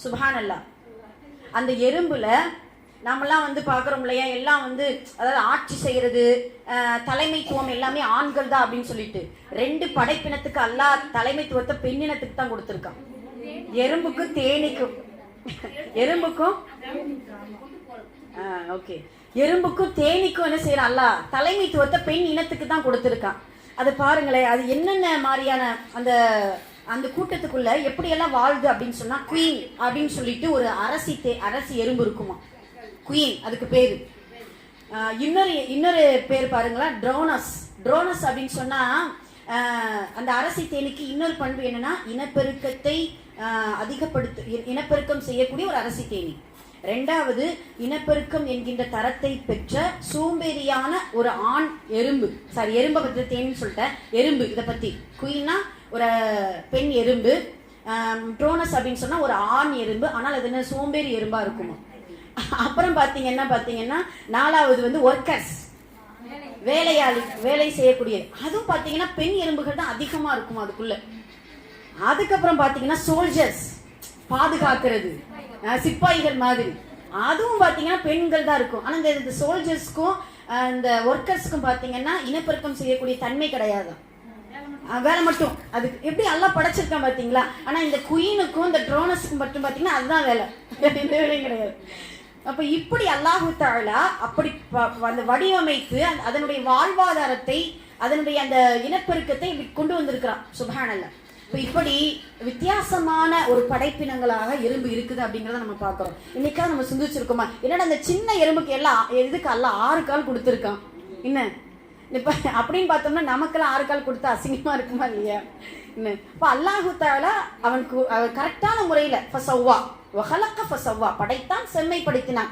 சுப்ஹானல்லாஹ். அந்த எறும்புல நாமெல்லாம் பாக்குறோம் இல்லையா, எல்லாம் அதாவது ஆட்சி செய்யறது, தலைமைத்துவம் எல்லாமே ஆண்கள் தான் அப்படின்னு சொல்லிட்டு 2 படைப்பினத்துக்கு அல்லாஹ் தலைமைத்துவத்தை பெண்ணினத்துக்கு தான் கொடுத்திருக்கான். எறும்புக்கும் தேனீக்கும் எறும்புக்கும் தேனீக்கும் என்ன செய்யறான், அல்லாஹ் தலைமைத்துவத்தை பெண் இனத்துக்கு தான் கொடுத்திருக்கான். அது பாருங்களேன், அது என்னென்ன மாதிரியான அந்த கூட்டத்துக்குள்ள எப்படியெல்லாம் வாழுது அப்படின்னு சொன்னா, குயின் அப்படின்னு சொல்லிட்டு ஒரு அரசி எறும்பு இருக்குமா. குயின் அதுக்கு பேரு. இன்னொரு பேர் பாருங்களா, ட்ரோனஸ் அப்படின்னு சொன்னா, அந்த அரசி தேனிக்கு இன்னொரு பண்பு என்னன்னா, இனப்பெருக்கத்தை இனப்பெருக்கம் செய்யக்கூடிய ஒரு அரசி தேனி. 2வது, இனப்பெருக்கம் என்கின்ற தரத்தை பெற்ற சோம்பேறியான ஒரு ஆண் எறும்பு. எறும்பை பத்தி தேனின்னு சொல்லிட்டேன். எறும்பு இதை பத்தி, குயின்னா ஒரு பெண் எறும்பு, ட்ரோனஸ் அப்படின்னு சொன்னா ஒரு ஆண் எறும்பு. ஆனால் அது என்ன, சோம்பேறி எறும்பா இருக்குமா. அப்புறம் பாத்தீங்கன்னா 4வது ஒர்க்கர்ஸ், வேலையாளி, வேலை செய்யக்கூடியது. அதுவும் பாத்தீங்கன்னா பெண் எறும்புகள் தான் அதிகமா இருக்குமா அதுக்குள்ள. அதுக்கப்புறம் பாத்தீங்கன்னா சோல்ஜர்ஸ், பாதுகாக்கிறது, சிப்பாய்கள் மாதிரி. அதுவும் பாத்தீங்கன்னா பெண்கள் தான் இருக்கும். ஆனா இந்த சோல்ஜர்ஸ்க்கும் இந்த ஒர்க்கர்ஸ்க்கும் பாத்தீங்கன்னா இனப்பெருக்கம் செய்யக்கூடிய தன்மை கிடையாது, வேலை மட்டும். அதுக்கு எப்படி எல்லாம் படைச்சிருக்கான் பாத்தீங்களா. ஆனா இந்த குயினுக்கும் இந்த ட்ரோனஸ்க்கும் மட்டும் பாத்தீங்கன்னா அதுதான் வேலை, எந்த வேலையும் கிடையாது. அப்ப இப்படி அல்லாஹு தஆலா அப்படி அந்த வடிவமைத்து அதனுடைய வாழ்வாதாரத்தை, அதனுடைய அந்த இனப்பெருக்கத்தை கொண்டு வந்திருக்கிறான். சுப்ஹானல்லாஹ். இப்படி வித்தியாசமான ஒரு படைப்பினங்களாக எறும்பு இருக்குது அப்படிங்கறத நம்ம பாக்குறோம். இன்னைக்காக நம்ம சிந்திச்சிருக்கோமா, என்னடா அந்த சின்ன எறும்புக்கு எல்லாம் எதுக்கு எல்லாம் 6 கால் கொடுத்துருக்கான் என்ன இப்ப அப்படின்னு பார்த்தோம்னா, நமக்கெல்லாம் 6 கால் கொடுத்தா அசிங்கமா இருக்குமா இல்லையா. இப்ப அல்லாஹு தஆலா அவனுக்கு கரெக்டான முறையில படைத்தான், செம்மைப்படுத்தினான்.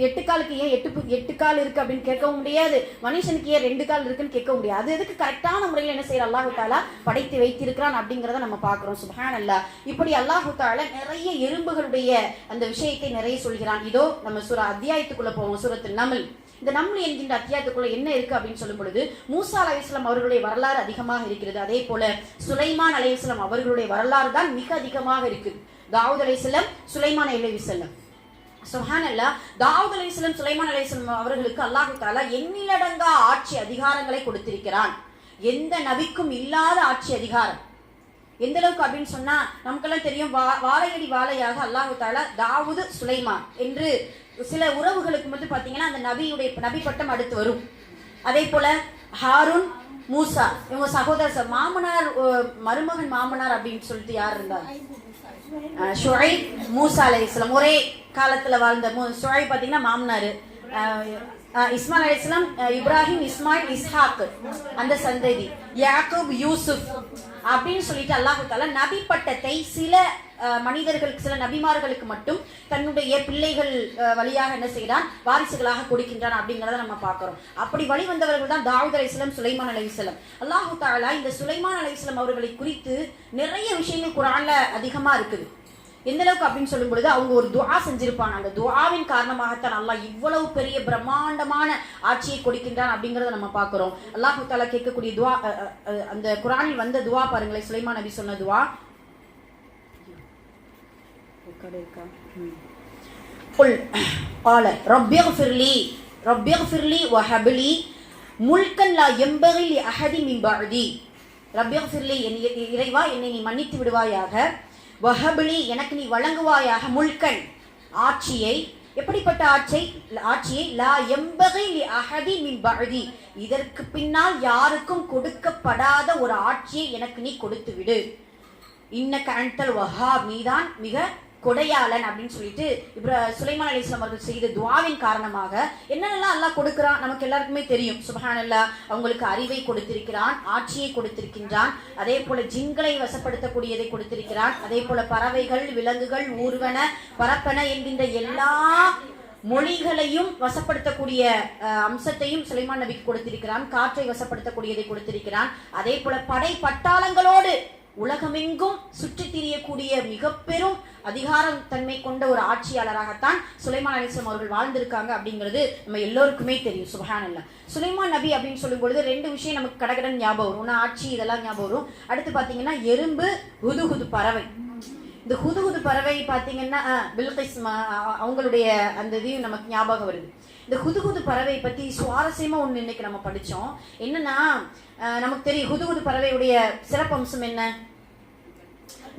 8 காலுக்கு ஏன் 8 கால் இருக்கு அப்படின்னு கேட்கவும் முடியாது, மனுஷனுக்கு ஏன் 2 கால் இருக்குன்னு கேட்க முடியாது. அது எதுக்கு கரெக்டான முறையில் என்ன செய்யற அல்லாஹு தஆலா படைத்து வைத்திருக்கிறான் அப்படிங்கறத நம்ம பாக்குறோம். சுப்ஹானல்லாஹ். இப்படி அல்லாஹு தஆலா நிறைய எறும்புகளுடைய அந்த விஷயத்தை நிறைய சொல்கிறான். இதோ நம்ம அத்தியாயத்துக்குள்ள போவோம், சூரத்துல் நம்ல். இந்த நம்ல் என்கின்ற அத்தியாயத்துக்குள்ள என்ன இருக்கு அப்படின்னு சொல்லும் பொழுது, மூசா அலைஹிஸ்ஸலாம் அவர்களுடைய வரலாறு அதிகமாக இருக்கிறது. அதே போல சுலைமான் அலைஹிஸ்ஸலாம் அவர்களுடைய வரலாறு தான் மிக அதிகமாக இருக்கு. தாவூத் அலைஹிஸ்ஸலாம், சுலைமான் அலைஹிஸ்ஸலாம். சுப்ஹானல்லாஹ். தாவூத் அலைஹிஸ்ஸலாம், சுலைமான் அலைஹிஸ்ஸலாம் அவர்களுக்கு அல்லாஹ் தஆலா எண்ணிலடங்கா ஆட்சி அதிகாரங்களை கொடுத்திருக்கிறான். எந்த நபிக்கும் இல்லாத ஆட்சி அதிகாரம். எந்த அளவுக்கு அப்படின்னு சொன்னா, நமக்கெல்லாம் தெரியும், வாழையடி வாழையாக அல்லாஹ் தஆலா தாவூத், சுலைமான் என்று சில உறவுகளுக்கு மட்டும் பாத்தீங்கன்னா அந்த நபி பட்டம் அடுத்து வரும். அதே போல ஹாரூன், மூசா, இவங்க சகோதரர், மாமனார் மருமகன் மாமனார் அப்படின்னு சொல்லிட்டு யார் இருந்தார், ஷுஐப், மூசா அலைஹிஸ்ஸலாம். ஒரே காலத்துல வாழ்ந்த ஷுஐப் பாத்தீங்கன்னா மாமனாரு, இஸ்மாயில் அலைஹிஸ்ஸலாம், இப்ராஹிம், இஸ்மாயில், இஸ்ஹாக் அந்த சந்ததி, யாக்கூப், யூசுப் அப்படின்னு சொல்லிட்டு அல்லாஹ் தஆலா நபி பட்டத்தை சில மனிதர்களுக்கு, சில நபிமார்களுக்கு மட்டும் தன்னுடைய பிள்ளைகள் வழியாக என்ன செய்கிறான், வாரிசுகளாக கொடுக்கின்றான் அப்படிங்கிறத நம்ம பார்க்கிறோம். அப்படி வழி வந்தவர்கள் தான் தாவூத் அலைஹிஸ்ஸலாம், சுலைமான் அலைஹிஸ்ஸலாம். அல்லாஹு தஆலா இந்த சுலைமான் அலைஹிஸ்ஸலாம் அவர்களை குறித்து நிறைய விஷயங்கள் குர்ஆன்ல அதிகமா இருக்குது. எந்த அளவுக்கு அப்படின்னு சொல்லும் பொழுது, அவங்க ஒரு துஆ செஞ்சிருப்பாங்க. அந்த துஆவின் காரணமாகத்தான் அல்லாஹ் இவ்வளவு பெரிய பிரம்மாண்டமான ஆட்சியை கொடுக்கின்றான் அப்படிங்கறத நம்ம பார்க்கிறோம். அல்லாஹ் தஆலா கேட்கக்கூடிய துஆ, அந்த குர்ஆனில் வந்த துஆ பாருங்களேன். சுலைமான் நபி சொன்ன துஆ, குல் قال رب اغفر لي وهب لي ملكا لا ينبغي لاحد من بعدي. رب اغفر لي, இறைவா என்னை நீ மன்னித்து விடுவாயாக, வஹப்லி எனக்கு நீ வழங்குவாயாக, முல்கன் ஆட்சியை, எப்படிப்பட்ட ஆட்சியை, லா யம்பகி லி அஹதி மின் பஅதி, இதற்கு பின்னால் யாருக்கும் கொடுக்கப்படாத ஒரு ஆட்சியை எனக்கு நீ கொடுத்து விடு. இன்னக அன்தல் வஹாப், நீதான் மிக கொடையாளன் அப்படின்னு சொல்லிட்டு சுலைமான் அலைஹிஸ்ஸலாம் அவர்கள் செய்த துஆவின் காரணமாக என்னென்னலாம் அல்லாஹ் கொடுக்கிறான் நமக்கு எல்லாருக்குமே தெரியும். சுப்ஹானல்லாஹ், அவங்களுக்கு அறிவை கொடுத்திருக்கிறான், ஆட்சியை கொடுத்திருக்கின்றான், அதே போல ஜின்களை வசப்படுத்தக்கூடியதை கொடுத்திருக்கிறான், அதே போல பறவைகள், விலங்குகள், ஊர்வன, பரப்பன என்கின்ற எல்லா மொழிகளையும் வசப்படுத்தக்கூடிய அம்சத்தையும் சுலைமான் நபிக்கு கொடுத்திருக்கிறான், காற்றை வசப்படுத்தக்கூடியதை கொடுத்திருக்கிறான், அதே போல படை பட்டாளங்களோடு உலகமெங்கும் சுற்றி திரியக்கூடிய மிக பெரும் அதிகார தன்மை கொண்ட ஒரு ஆட்சியாளராகத்தான் சுலைமான் அலைஹிஸ்ஸலாம் அவர்கள் வாழ்ந்திருக்காங்க அப்படிங்கிறது நம்ம எல்லோருக்குமே தெரியும். சுப்ஹானல்லாஹ். சுலைமான் நபி அப்படின்னு சொல்லும் பொழுது ரெண்டு விஷயம் நமக்கு கடகடன் ஞாபகம் வரும். ஒன்று ஆட்சி, இதெல்லாம் ஞாபகம் வரும். அடுத்து பாத்தீங்கன்னா எறும்பு, ஹுதுஹுது பறவை. இந்த ஹுதுஹுது பறவை பாத்தீங்கன்னா பில்கிஸ் அவங்களுடைய அந்த இதையும் நமக்கு ஞாபகம் வருது. இந்த ஹுதுஹுது பறவை பத்தி சுவாரஸ்யமா ஒண்ணு இன்னைக்கு நம்ம படிச்சோம். என்னன்னா, நமக்கு தெரியும் ஹுதுஹுது பறவையுடைய சிறப்பம்சம் என்ன,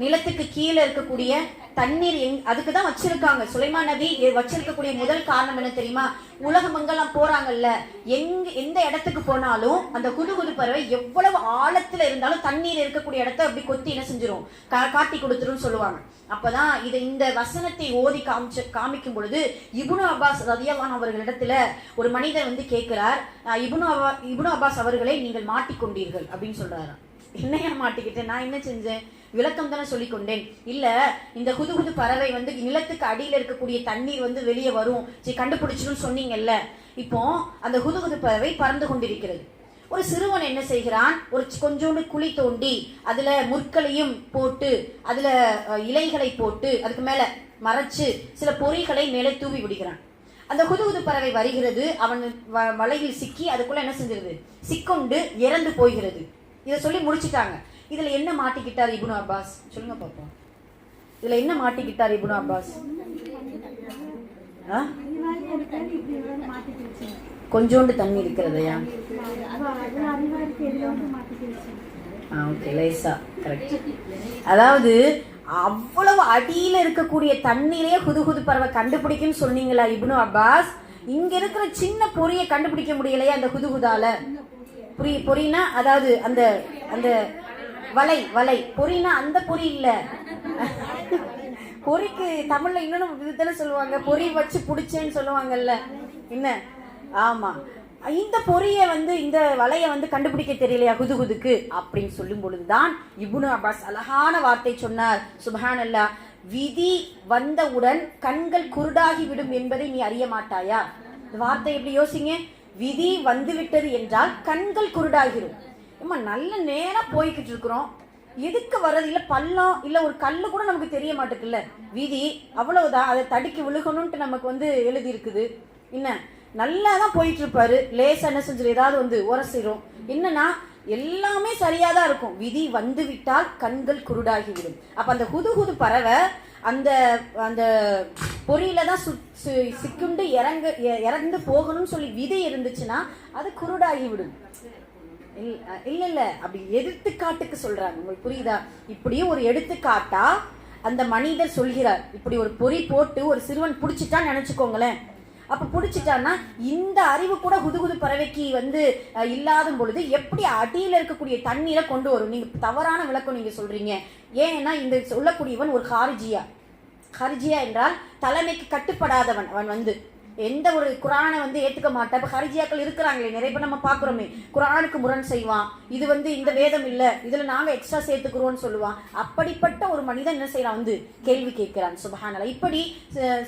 நிலத்துக்கு கீழே இருக்கக்கூடிய தண்ணீர் அதுக்குதான் வச்சிருக்காங்க. சுலைமான் நபி வச்சிருக்கக்கூடிய முதல் காரணம் என்ன தெரியுமா, உலகமெங்கெல்லாம் போறாங்கல்ல, எந்த இடத்துக்கு போனாலும் அந்த ஹுதுஹுது பறவை எவ்வளவு ஆழத்துல இருந்தாலும் தண்ணீர் இருக்கக்கூடிய இடத்த அப்படி கொத்தி என்ன செஞ்சிரும், காட்டி கொடுத்துரும் சொல்லுவாங்க. அப்பதான் இந்த வசனத்தை ஓதி காமிக்கும் பொழுது இப்னு அப்பாஸ் ரலியல்லாஹு அவர்களிடத்துல ஒரு மனிதர் வந்து கேட்கிறார், இப்னு அப்பாஸ் அவர்களை நீங்கள் மாட்டிக்கொண்டீர்கள் அப்படின்னு சொல்றாரு. என்னையா மாட்டிக்கிட்டேன், நான் என்ன செஞ்சேன், விளக்கம் தானே சொல்லிக் கொண்டேன். இல்ல, இந்த ஹுதுஹுது பறவை வந்து நிலத்துக்கு அடியில இருக்கக்கூடிய தண்ணீர் வந்து வெளியே வரும், கண்டுபிடிச்சிடும் சொன்னீங்கல்ல. இப்போ அந்த ஹுதுஹுது பறவை பறந்து கொண்டிருக்கிறது. ஒரு சிறுவன் என்ன செய்கிறான், ஒரு கொஞ்சோண்டு குழி தோண்டி அதுல முற்களையும் போட்டு அதுல இலைகளை போட்டு அதுக்கு மேல மறைச்சு சில பொறிகளை மேலே தூவி விடுகிறான். அந்த ஹுதுஹுது பறவை வருகிறது, அவன் வலையில் சிக்கி அதுக்குள்ள என்ன செஞ்சிருது, சிக்கொண்டு இறந்து போகிறது. இதை சொல்லி முடிச்சுட்டாங்க. இதுல என்ன மாட்டிக்கிட்டார் இப்னு அப்பாஸ், சொல்லுங்க பாப்போம். இதுல என்ன மாட்டிக்கிட்டார் இப்னு அப்பாஸ்? கொஞ்சோண்டு தண்ணி இருக்கிறதையா? அதாவது அவ்வளவு அடியில இருக்கக்கூடிய தண்ணீரே ஹுதுஹுது பறவை கண்டுபிடிக்குன்னு சொன்னீங்களா இப்னு அப்பாஸ்? இங்க இருக்கிற சின்ன பொறியை கண்டுபிடிக்க முடியலையா அந்த ஹுதுஹுதால? பொறினா அதாவது அந்த அந்த வலை பொறினா அந்த பொறி இல்ல, பொறிக்கு தமிழ்ல இன்னொன்னு விதத்துல சொல்லுவாங்க, பொறி வச்சு புடிச்சேன்னு சொல்லுவாங்கல்ல, என்ன? ஆமா, இந்த பொறிய வந்து இந்த வலைய வந்து கண்டுபிடிக்க தெரியலையா ஹுதுஹுதுக்கு அப்படின்னு சொல்லும் பொழுதுதான் இப்னு அப்பாஸ் அழகான வார்த்தை சொன்னார். சுப்ஹானல்லாஹ், விதி வந்தவுடன் கண்கள் குருடாகி விடும் என்பதை நீ அறிய மாட்டாயா? இந்த வார்த்தை எப்படி யோசிங்க, விதி வந்து விட்டது என்றால் கண்கள் குருடாகிரும். நல்ல நேரா போய்கிட்டு இருக்கிறோம், எதுக்கு வர்றது இல்ல, பள்ளம் இல்ல ஒரு கல்லு கூட நமக்கு தெரிய மாட்டேங்குல்ல, விதி அவ்வளவுதான், அதை தடுக்கி விழுகணும்ட்டு நமக்கு வந்து எழுதி இருக்குது. என்ன நல்லா தான் போயிட்டு இருப்பாரு, லேசா என்ன செஞ்சிடும், ஏதாவது வந்து உரசிடும். என்னன்னா எல்லாமே சரியாதான் இருக்கும், விதி வந்து விட்டால் கண்கள் குருடாகிவிடும். அப்ப அந்த ஹுதுஹுது பறவை அந்த அந்த பொறியில தான் சிக்குண்டு இறந்து போகணும்னு சொல்லி விதி இருந்துச்சுன்னா அது குருடாகி விடும். இல்ல அப்படி எடுத்துக்காட்டுக்கு சொல்றாங்க, உங்களுக்கு புரியுதா? இப்படியும் ஒரு எடுத்துக்காட்டா அந்த மனிதர் சொல்கிறார். இப்படி ஒரு பொறி போட்டு ஒரு சிறுவன் புடிச்சிட்டான்னு நினைச்சுக்கோங்களேன். அப்ப புடிச்சிட்டான்னா இந்த அறிவு கூட ஹுதுஹுது பறவைக்கு வந்து இல்லாத பொழுது எப்படி அடியில இருக்கக்கூடிய தண்ணீரை கொண்டு வரும்? நீங்க தவறான விளக்கம் நீங்க சொல்றீங்க. ஏன்னா இந்த சொல்லக்கூடியவன் ஒரு ஹாரிஜியா என்றால் தலைமைக்கு கட்டுப்படாதவன். அவன் வந்து எந்த ஒரு குரானை ஏத்துக்க மாட்டா. இப்ப ஹரிஜியாக்கள் இருக்கிறாங்களே நிறைய பேர் நம்ம பாக்குறோமே, குரானுக்கு முரண் செய்வான், இது இந்த வேதம் இல்ல, இதுல நாங்க எக்ஸ்ட்ரா சேர்த்துக்கிறோம்னு சொல்லுவான். அப்படிப்பட்ட ஒரு மனிதன் என்ன செய்யறான், கேள்வி கேட்கிறான். சுப்ஹானல்லாஹ். இப்படி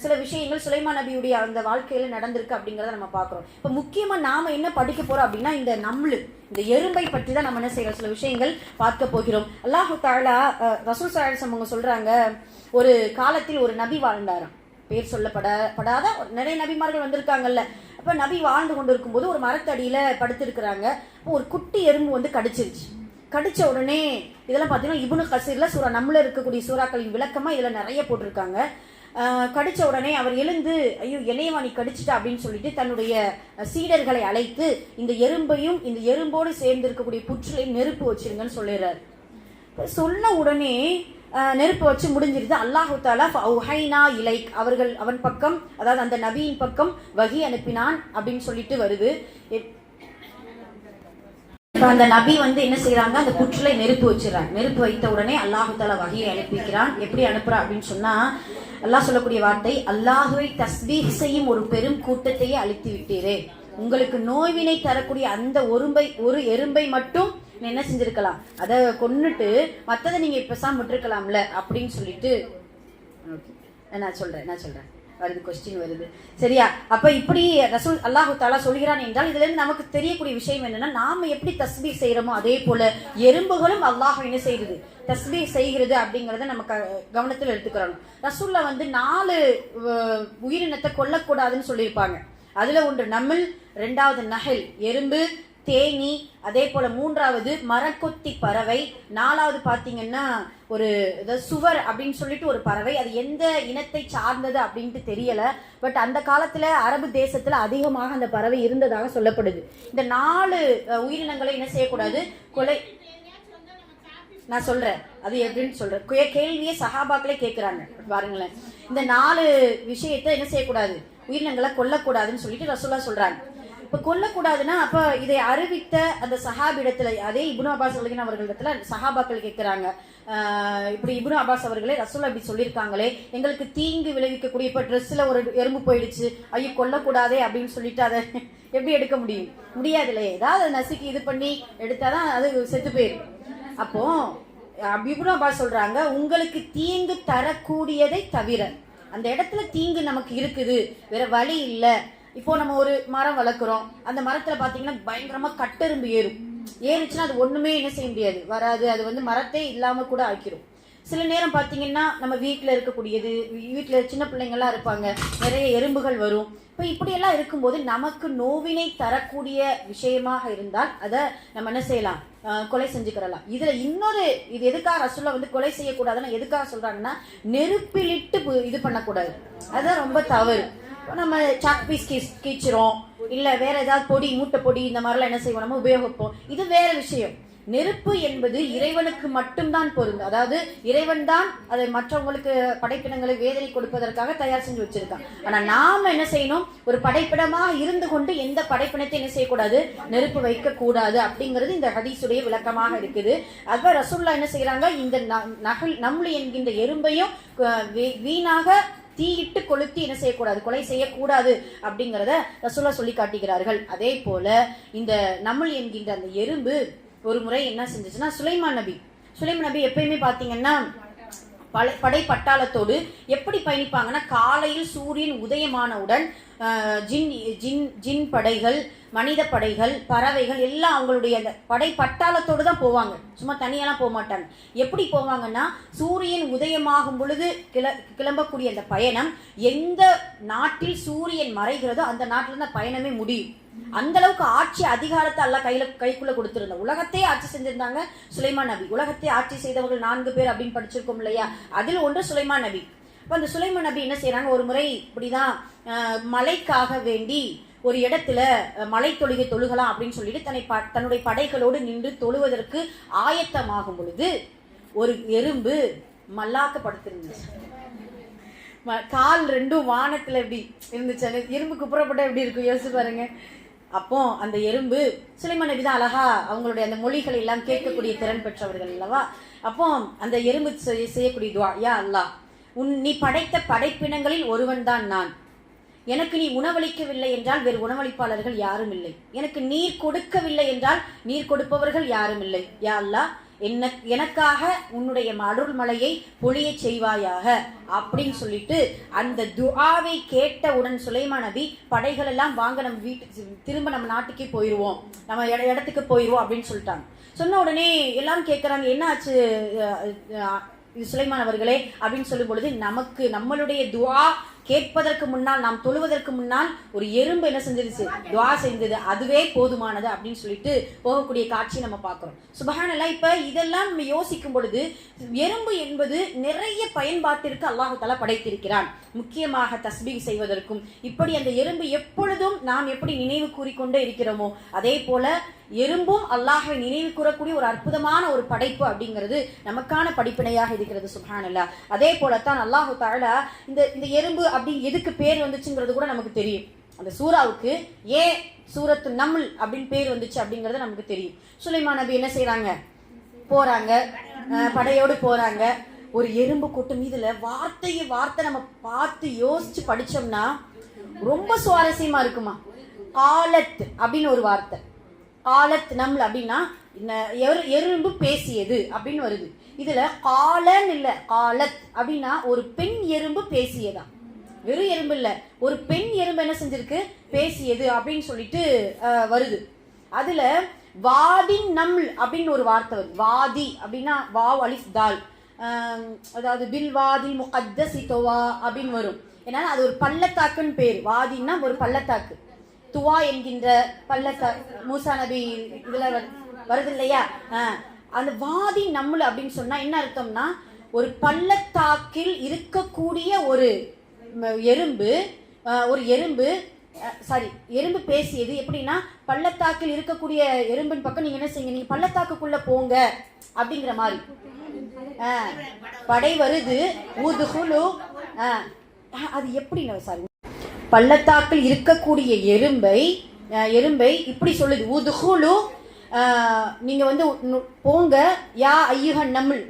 சில விஷயங்கள் சுலைமான் நபியுடைய அந்த வாழ்க்கையில நடந்திருக்கு அப்படிங்கறத நம்ம பாக்குறோம். இப்ப முக்கியமா நாம என்ன படிக்க போறோம் அப்படின்னா, இந்த எறும்பை பற்றி தான் நம்ம என்ன செய்யறோம், சில விஷயங்கள் பார்க்க போகிறோம். அல்லாஹு தஆலா ரசூல் ஸல்லல்லாஹு அலைஹி வஸல்லம் சொல்றாங்க, ஒரு காலத்தில் ஒரு நபி வாழ்ந்தாராம். பேர் சொல்லப்படாத நிறைய நபிமார்கள் வந்திருக்காங்கல்ல. அப்ப நபி வாழ்ந்து கொண்டு இருக்கும் போது ஒரு மரத்தடியில படுத்திருக்கிறாங்க. ஒரு குட்டி எறும்பு கடிச்சிருச்சு. கடிச்ச உடனே இதெல்லாம் பாத்தீங்கன்னா இப்னு கசீர்ல சூரா நம்மள இருக்கக்கூடிய சூறாக்களின் விளக்கமா இதுல நிறைய போட்டிருக்காங்க. கடிச்ச உடனே அவர் எழுந்து, ஐயோ என்னையவா நீ கடிச்சிட்டா அப்படின்னு சொல்லிட்டு தன்னுடைய சீடர்களை அழைத்து இந்த எறும்பையும் இந்த எறும்போடு சேர்ந்து இருக்கக்கூடிய புற்றிலையும் நெருப்பு வச்சிருங்கன்னு சொல்லிடுறாரு. சொன்ன உடனே நெருப்பு வச்சு முடிஞ்சிருது. அல்லாஹு தஆலா ஃபௌஹைனா இலைக், அவன் பக்கம், அதாவது அந்த நபியின் பக்கம் வஹி அனுப்பினான் அப்படின்னு சொல்லிட்டு வருது. அந்த நபி என்ன செய்யறாங்க, அந்த புற்றிலை நெருப்பு வச்சிடறாங்க. நெருப்பு வைத்த உடனே அல்லாஹு தஆலா வஹியை அனுப்பிக்கிறான். எப்படி அனுப்புறா அப்படின்னு சொன்னா, அல்லாஹ் சொல்லக்கூடிய வார்த்தை, அல்லாஹுவை தஸ்பீஹ் செய்யும் ஒரு பெரும் கூட்டத்தையே அழித்து விட்டீரே, உங்களுக்கு நோய்வினை தரக்கூடிய அந்த ஒரு எறும்பை மட்டும் என்ன செஞ்சிருக்கலாம், அதை கொன்னுட்டு மற்றதை நீங்க இப்ப விட்டுருக்கலாம்ல அப்படின்னு சொல்லிட்டு நான் சொல்றேன் வருது, கொஸ்டின் வருது, சரியா? அப்ப இப்படி ரசூல் அல்லாஹு தஆலா சொல்கிறான் என்றால் இதுல இருந்து நமக்கு தெரியக்கூடிய விஷயம் என்னன்னா, நாம எப்படி தஸ்பீஹ் செய்யறோமோ அதே போல எறும்புகளும் அல்லாஹ் என்ன செய்யுது, தஸ்பீஹ் செய்கிறது அப்படிங்கறத நம்ம கவனத்தில் எடுத்துக்கிறோம். ரசூல்ல 4 உயிரினத்தை கொல்லக்கூடாதுன்னு சொல்லியிருப்பாங்க. அதுல ஒன்று நமில், 2வது நஹல் எறும்பு, தேனி, அதே போல 3வது மரக்கொத்தி பறவை, 4வது பாத்தீங்கன்னா ஒரு சுவர் அப்படின்னு சொல்லிட்டு ஒரு பறவை. அது எந்த இனத்தை சார்ந்தது அப்படின்ட்டு தெரியல. பட் அந்த காலத்துல அரபு தேசத்துல அதிகமாக அந்த பறவை இருந்ததாக சொல்லப்படுது. இந்த 4 உயிரினங்களை என்ன செய்யக்கூடாது, கொலை. நான் சொல்றேன் அது எப்படின்னு சொல்றேன். கேள்வியே சஹாபாக்களே கேட்கிறாங்க பாருங்களேன். இந்த 4 விஷயத்தை என்ன செய்யக்கூடாது, உயிரினங்களை கொல்லக்கூடாதுன்னு சொல்லிட்டு ரசூலுல்லாஹ் சொல்றாங்க. இப்ப கொல்லக்கூடாதுன்னா அப்ப இதை அறிவித்த அந்த சஹாபிடத்துல, அதே இப்னு அப்பாஸ் அவர்களிடத்துல சஹாபாக்கள் கேட்கிறாங்க, இப்படி இப்னு அப்பாஸ் அவர்களே ரசூலுல்லாஹ் இப்படி சொல்லியிருக்காங்களே, எங்களுக்கு தீங்கு விளைவிக்கக்கூடிய, இப்ப ட்ரெஸ்ல ஒரு எறும்பு போயிடுச்சு, ஐயோ கொல்லக்கூடாதே அப்படின்னு சொல்லிட்டு அதை எப்படி எடுக்க முடியாது இல்லையே, ஏதாவது நசுக்கி இது பண்ணி எடுத்தாதான் அது செத்து போயிடும். அப்போ இப்னு அப்பாஸ் சொல்றாங்க, உங்களுக்கு தீங்கு தரக்கூடியதை தவிர அந்த இடத்துல தீங்கு நமக்கு இருக்குது, வேற வழி இல்ல. இப்போ நம்ம ஒரு மரம் வளர்க்குறோம், அந்த மரத்துல பாத்தீங்கன்னா பயங்கரமா கட்டெரும்பு ஏறுச்சுன்னா அது ஒண்ணுமே என்ன செய்ய முடியாது, வராது. அது மரத்தே இல்லாம கூட ஆக்கிரும். சில நேரம் பாத்தீங்கன்னா நம்ம வீட்டுல இருக்கக்கூடியது, வீட்டுல சின்ன பிள்ளைங்கள்லாம் இருப்பாங்க, நிறைய எறும்புகள் வரும். இப்ப இப்படியெல்லாம் இருக்கும்போது நமக்கு நோவினை தரக்கூடிய விஷயமாக இருந்தால் அதை நம்ம என்ன செய்யலாம், கொலை செஞ்சுக்கிறலாம். இதுல இன்னொரு, இது எதுக்காக ரசூலுல்லாஹ் கொலை செய்யக்கூடாதுன்னா எதுக்காக சொல்றாங்கன்னா, நெருப்பிலிட்டு இது பண்ணக்கூடாது, அதுதான் ரொம்ப தவறு. நம்ம சாக் பீஸ் கீச்சிரும், இல்ல வேற ஏதாவது பொடி, மூட்டை பொடி, இந்த மாதிரிலாம் என்ன செய்வோம், நம்ம உபயோகிப்போம். இது வேற விஷயம். நெருப்பு என்பது இறைவனுக்கு மட்டும்தான் பொருந்தும். அதாவது இறைவன் தான் அதை மற்றவங்களுக்கு படைப்பினங்களை வேதனை கொடுப்பதற்காக தயார் செஞ்சு வச்சிருக்கான். ஆனா நாம என்ன செய்யணும், ஒரு படைப்பிடமா இருந்து கொண்டு எந்த படைப்பினத்தை என்ன செய்யக்கூடாது, நெருப்பு வைக்க கூடாது அப்படிங்கிறது இந்த ஹதீஸுடைய விளக்கமாக இருக்குது. அதுதான் ரசூலுல்லாஹ் என்ன செய்யறாங்க, இந்த நம்லு என்கின்ற எறும்பையும் வீணாக தீயிட்டு கொளுத்தி என்ன செய்யக்கூடாது, கொலை செய்யக்கூடாது அப்படிங்கிறத ரசூலுல்லாஹ் சொல்லி காட்டுகிறார்கள். அதே போல இந்த நம்ல் என்கின்ற அந்த எறும்பு ஒரு முறை என்ன செஞ்சுச்சுன்னா, சுலைமான் நபி எப்பயுமே பாத்தீங்கன்னா படை பட்டாளத்தோடு எப்படி பயணிப்பாங்கன்னா, காலையில் சூரியன் உதயமானவுடன் ஜின் படைகள், மனித படைகள், பறவைகள் எல்லாம் அவங்களுடைய அந்த படை பட்டாளத்தோடு தான் போவாங்க, சும்மா தனியெல்லாம் போக மாட்டாங்க. எப்படி போவாங்கன்னா, சூரியன் உதயமாகும் பொழுது கிளம்பக்கூடிய அந்த பயணம், எந்த நாட்டில் சூரியன் மறைகிறதோ அந்த நாட்டில் தான் பயணமே முடியும். அந்த அளவுக்கு ஆட்சி அதிகாரத்தை அல்லாஹ் கைக்குள்ள கொடுத்திருந்த, உலகத்தையே ஆட்சி செஞ்சிருந்தாங்க சுலைமான் நபி. உலகத்தை ஆட்சி செய்தவர்கள் 4 பேர் அப்படின்னு படிச்சிருக்கோம் இல்லையா, அதில் ஒன்று சுலைமான் நபி. அப்ப அந்த சுலைமான் நபி என்ன செய்யறாங்க, ஒரு முறை இப்படிதான் மலைக்காக வேண்டி ஒரு இடத்துல மலை தொழுகலாம் அப்படின்னு சொல்லிட்டு தன்னுடைய படைகளோடு நின்று தொழுவதற்கு ஆயத்தமாகும் பொழுது ஒரு எறும்பு மல்லாக்கப்படுத்திருந்துச்சு. கால் 2 வானத்துல எப்படி இருந்துச்சு, எறும்பு குப்புறப்பட்ட எப்படி இருக்கும் யோசிச்சு பாருங்க. அப்போ அந்த எறும்பு, சுலைமான் நபி தான் அழகா அவங்களுடைய அந்த மொழிகளை எல்லாம் கேட்கக்கூடிய திறன் பெற்றவர்கள் அல்லவா. அப்போ அந்த எறும்பு செய்யக்கூடிய துவா, யா அல்லாஹ், நீ படைத்த படைப்பினங்களில் ஒருவன் தான் நான், எனக்கு நீ உணவளிக்கவில்லை என்றால் வேறு உணவளிப்பாளர்கள் யாரும் இல்லை. எனக்கு நீர் கொடுக்கவில்லை என்றால் நீர் கொடுப்பவர்கள் யாரும் இல்லை. யா அல்லாஹ், எனக்காக உன்னுடைய அருள் மலையை பொழிய செய்வாயாக அப்படின்னு சொல்லிட்டு அந்த துஆவை கேட்டவுடன் சுலைமான் நபி படைகள் எல்லாம் வாங்க நம்ம திரும்ப நம்ம நாட்டுக்கே போயிடுவோம், நம்ம இடத்துக்கு போயிடுவோம் அப்படின்னு சொல்லிட்டாங்க. சொன்ன உடனே எல்லாரும் கேட்குறாங்க, என்ன ஆச்சு சுலைமான் அவர்களே அப்படின்னு சொல்லும் பொழுது, நமக்கு நம்மளுடைய துஆ கேட்பதற்கு முன்னால், நாம் தொழுவதற்கு முன்னால் ஒரு எறும்பு என்ன செஞ்சிருச்சு, துஆ செஞ்சது, அதுவே போதுமானது அப்படின்னு சொல்லிட்டு போகக்கூடிய காட்சி நம்ம பார்க்கிறோம். சுப்ஹானல்லாஹ். இப்ப இதெல்லாம் நம்ம யோசிக்கும் பொழுது எறும்பு என்பது நிறைய பயன்பாட்டிற்கு அல்லாஹ் தஆலா படைத்திருக்கிறான். முக்கியமாக தஸ்பீஹ் செய்வதற்கும். இப்படி அந்த எறும்பு எப்பொழுதும் நாம் எப்படி நினைவு கூறிக்கொண்டே இருக்கிறோமோ அதே போல எறும்பும் அல்லாஹ்வை நினைவு கூறக்கூடிய ஒரு அற்புதமான ஒரு படைப்பு அப்படிங்கிறது நமக்கான படிப்பினையாக இருக்கிறது. சுப்ஹானல்லாஹ். அதே போலத்தான் அல்லாஹ் தஆலா இந்த எறும்பு அப்படி எதுக்கு பேர் வந்துச்சுங்கிறது கூட நமக்கு தெரியும். அந்த சூராவுக்கு ஏன் சூரத்து நம்ல் அப்படின்னு பேர் வந்துச்சு அப்படிங்கிறது நமக்கு தெரியும். சுலைமான் நபி என்ன செய்யறாங்க, போறாங்க, படையோடு போறாங்க. ஒரு எறும்பு கூட்டம். இதுல வார்த்தை நம்ம பார்த்து யோசிச்சு படிச்சோம்னா ரொம்ப சுவாரஸ்யமா இருக்குமா. காலத் அப்படின்னு ஒரு வார்த்தை, காலத் நம்ல் அப்படின்னா எறும்பு பேசியது அப்படின்னு வருது. இதுல காலன் இல்ல, காலத் அப்படின்னா ஒரு பெண் எறும்பு பேசியதா. வெறும் எறும்பு இல்ல, ஒரு பெண் எறும்பு என்ன செஞ்சிருக்கு, பேசியது அப்படின்னு சொல்லிட்டு வருது. அதுல வாதின் நம்ல் அப்படின்னு ஒரு வார்த்தை வருது. வாதி அப்படின்னா வாவ் அலிஃப் தால், அதாவது பில் வாதில் முகத்தஸி துவா அப்படின்னு வரும். ஏன்னா அது ஒரு பள்ளத்தாக்குன்னு பேர். வாதின்னா ஒரு பள்ளத்தாக்கு. துவா என்கின்ற பள்ளத்தாக்கு மூசா நபி இதுல வருது இல்லையா. அந்த வாதி நம்மள அப்படின்னு சொன்னா என்ன அர்த்தம்னா, ஒரு பள்ளத்தாக்கில் இருக்கக்கூடிய ஒரு எறும்பு பேசியது. எப்படின்னா, பள்ளத்தாக்கில் இருக்கக்கூடிய எறும்பின் பக்கம் நீங்க என்ன செய்யுங்க, நீங்க பள்ளத்தாக்குக்குள்ள போங்க அப்படிங்கிற மாதிரி. படை வருது, ஊதுகுலு. அது எப்படி சாரி, பள்ளத்தாக்கில் இருக்கக்கூடிய எறும்பை இப்படி சொல்லுது, ஊதுகுலு, நீங்க வந்து போங்க, யா ஐயுஹன் நம்ல்,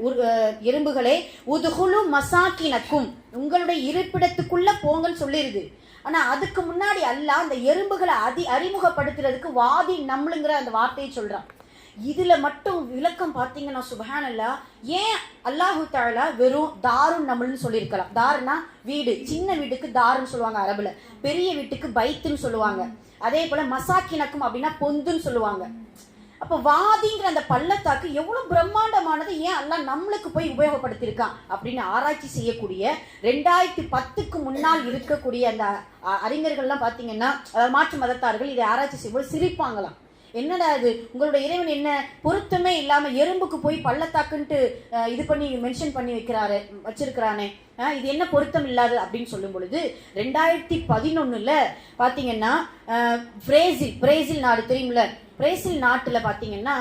எறும்புகளே, உதுகுலு மசாக்கினக்கும், உங்களுடைய இருப்பிடத்துக்குள்ள போங்கன்னு சொல்லிருது. ஆனா அதுக்கு முன்னாடி அல்லாஹ் அந்த எறும்புகளை அறிமுகப்படுத்துறதுக்கு வாதி நம்லுங்கிற அந்த வார்த்தையை சொல்றான். இதுல மட்டும் விளக்கம் பார்த்தீங்கன்னா சுப்ஹானல்லாஹ், ஏன் அல்லாஹு தஆலா வெறும் தாருன் நம்ல்னு சொல்லியிருக்கலாம். தாருன்னா வீடு, சின்ன வீட்டுக்கு தாருன்னு சொல்லுவாங்க அரபுல, பெரிய வீட்டுக்கு பைத்துன்னு சொல்லுவாங்க. அதே போல மசாக்கினக்கும் அப்படின்னா பொந்துன்னு சொல்லுவாங்க. அப்ப வாதிங்கிற அந்த பள்ளத்தாக்கு எவ்வளவு பிரம்மாண்டமானது, ஏன் அல்லாஹ் நம்மளுக்கு போய் உபயோகப்படுத்தியிருக்கான் அப்படின்னு ஆராய்ச்சி செய்யக்கூடிய 2010க்கு முன்னால் இருக்கக்கூடிய அந்த அறிஞர்கள்லாம் பாத்தீங்கன்னா, மாற்று மதத்தார்கள் இதை ஆராய்ச்சி செய்யும்போது சிரிப்பாங்களாம். என்னடா இது, உங்களுடைய இறைவன் என்ன பொருத்தமே இல்லாம எறும்புக்கு போய் பள்ளத்தாக்குன்ட்டு இது பண்ணி மென்ஷன் பண்ணி வச்சிருக்கிறானே, இது என்ன பொருத்தம் இல்லாது அப்படின்னு சொல்லும் பொழுது 2011 பாத்தீங்கன்னா பிரேசில் நாடு தெரியுமில்ல, பிரேசில் நாட்டுல பாத்தீங்கன்னா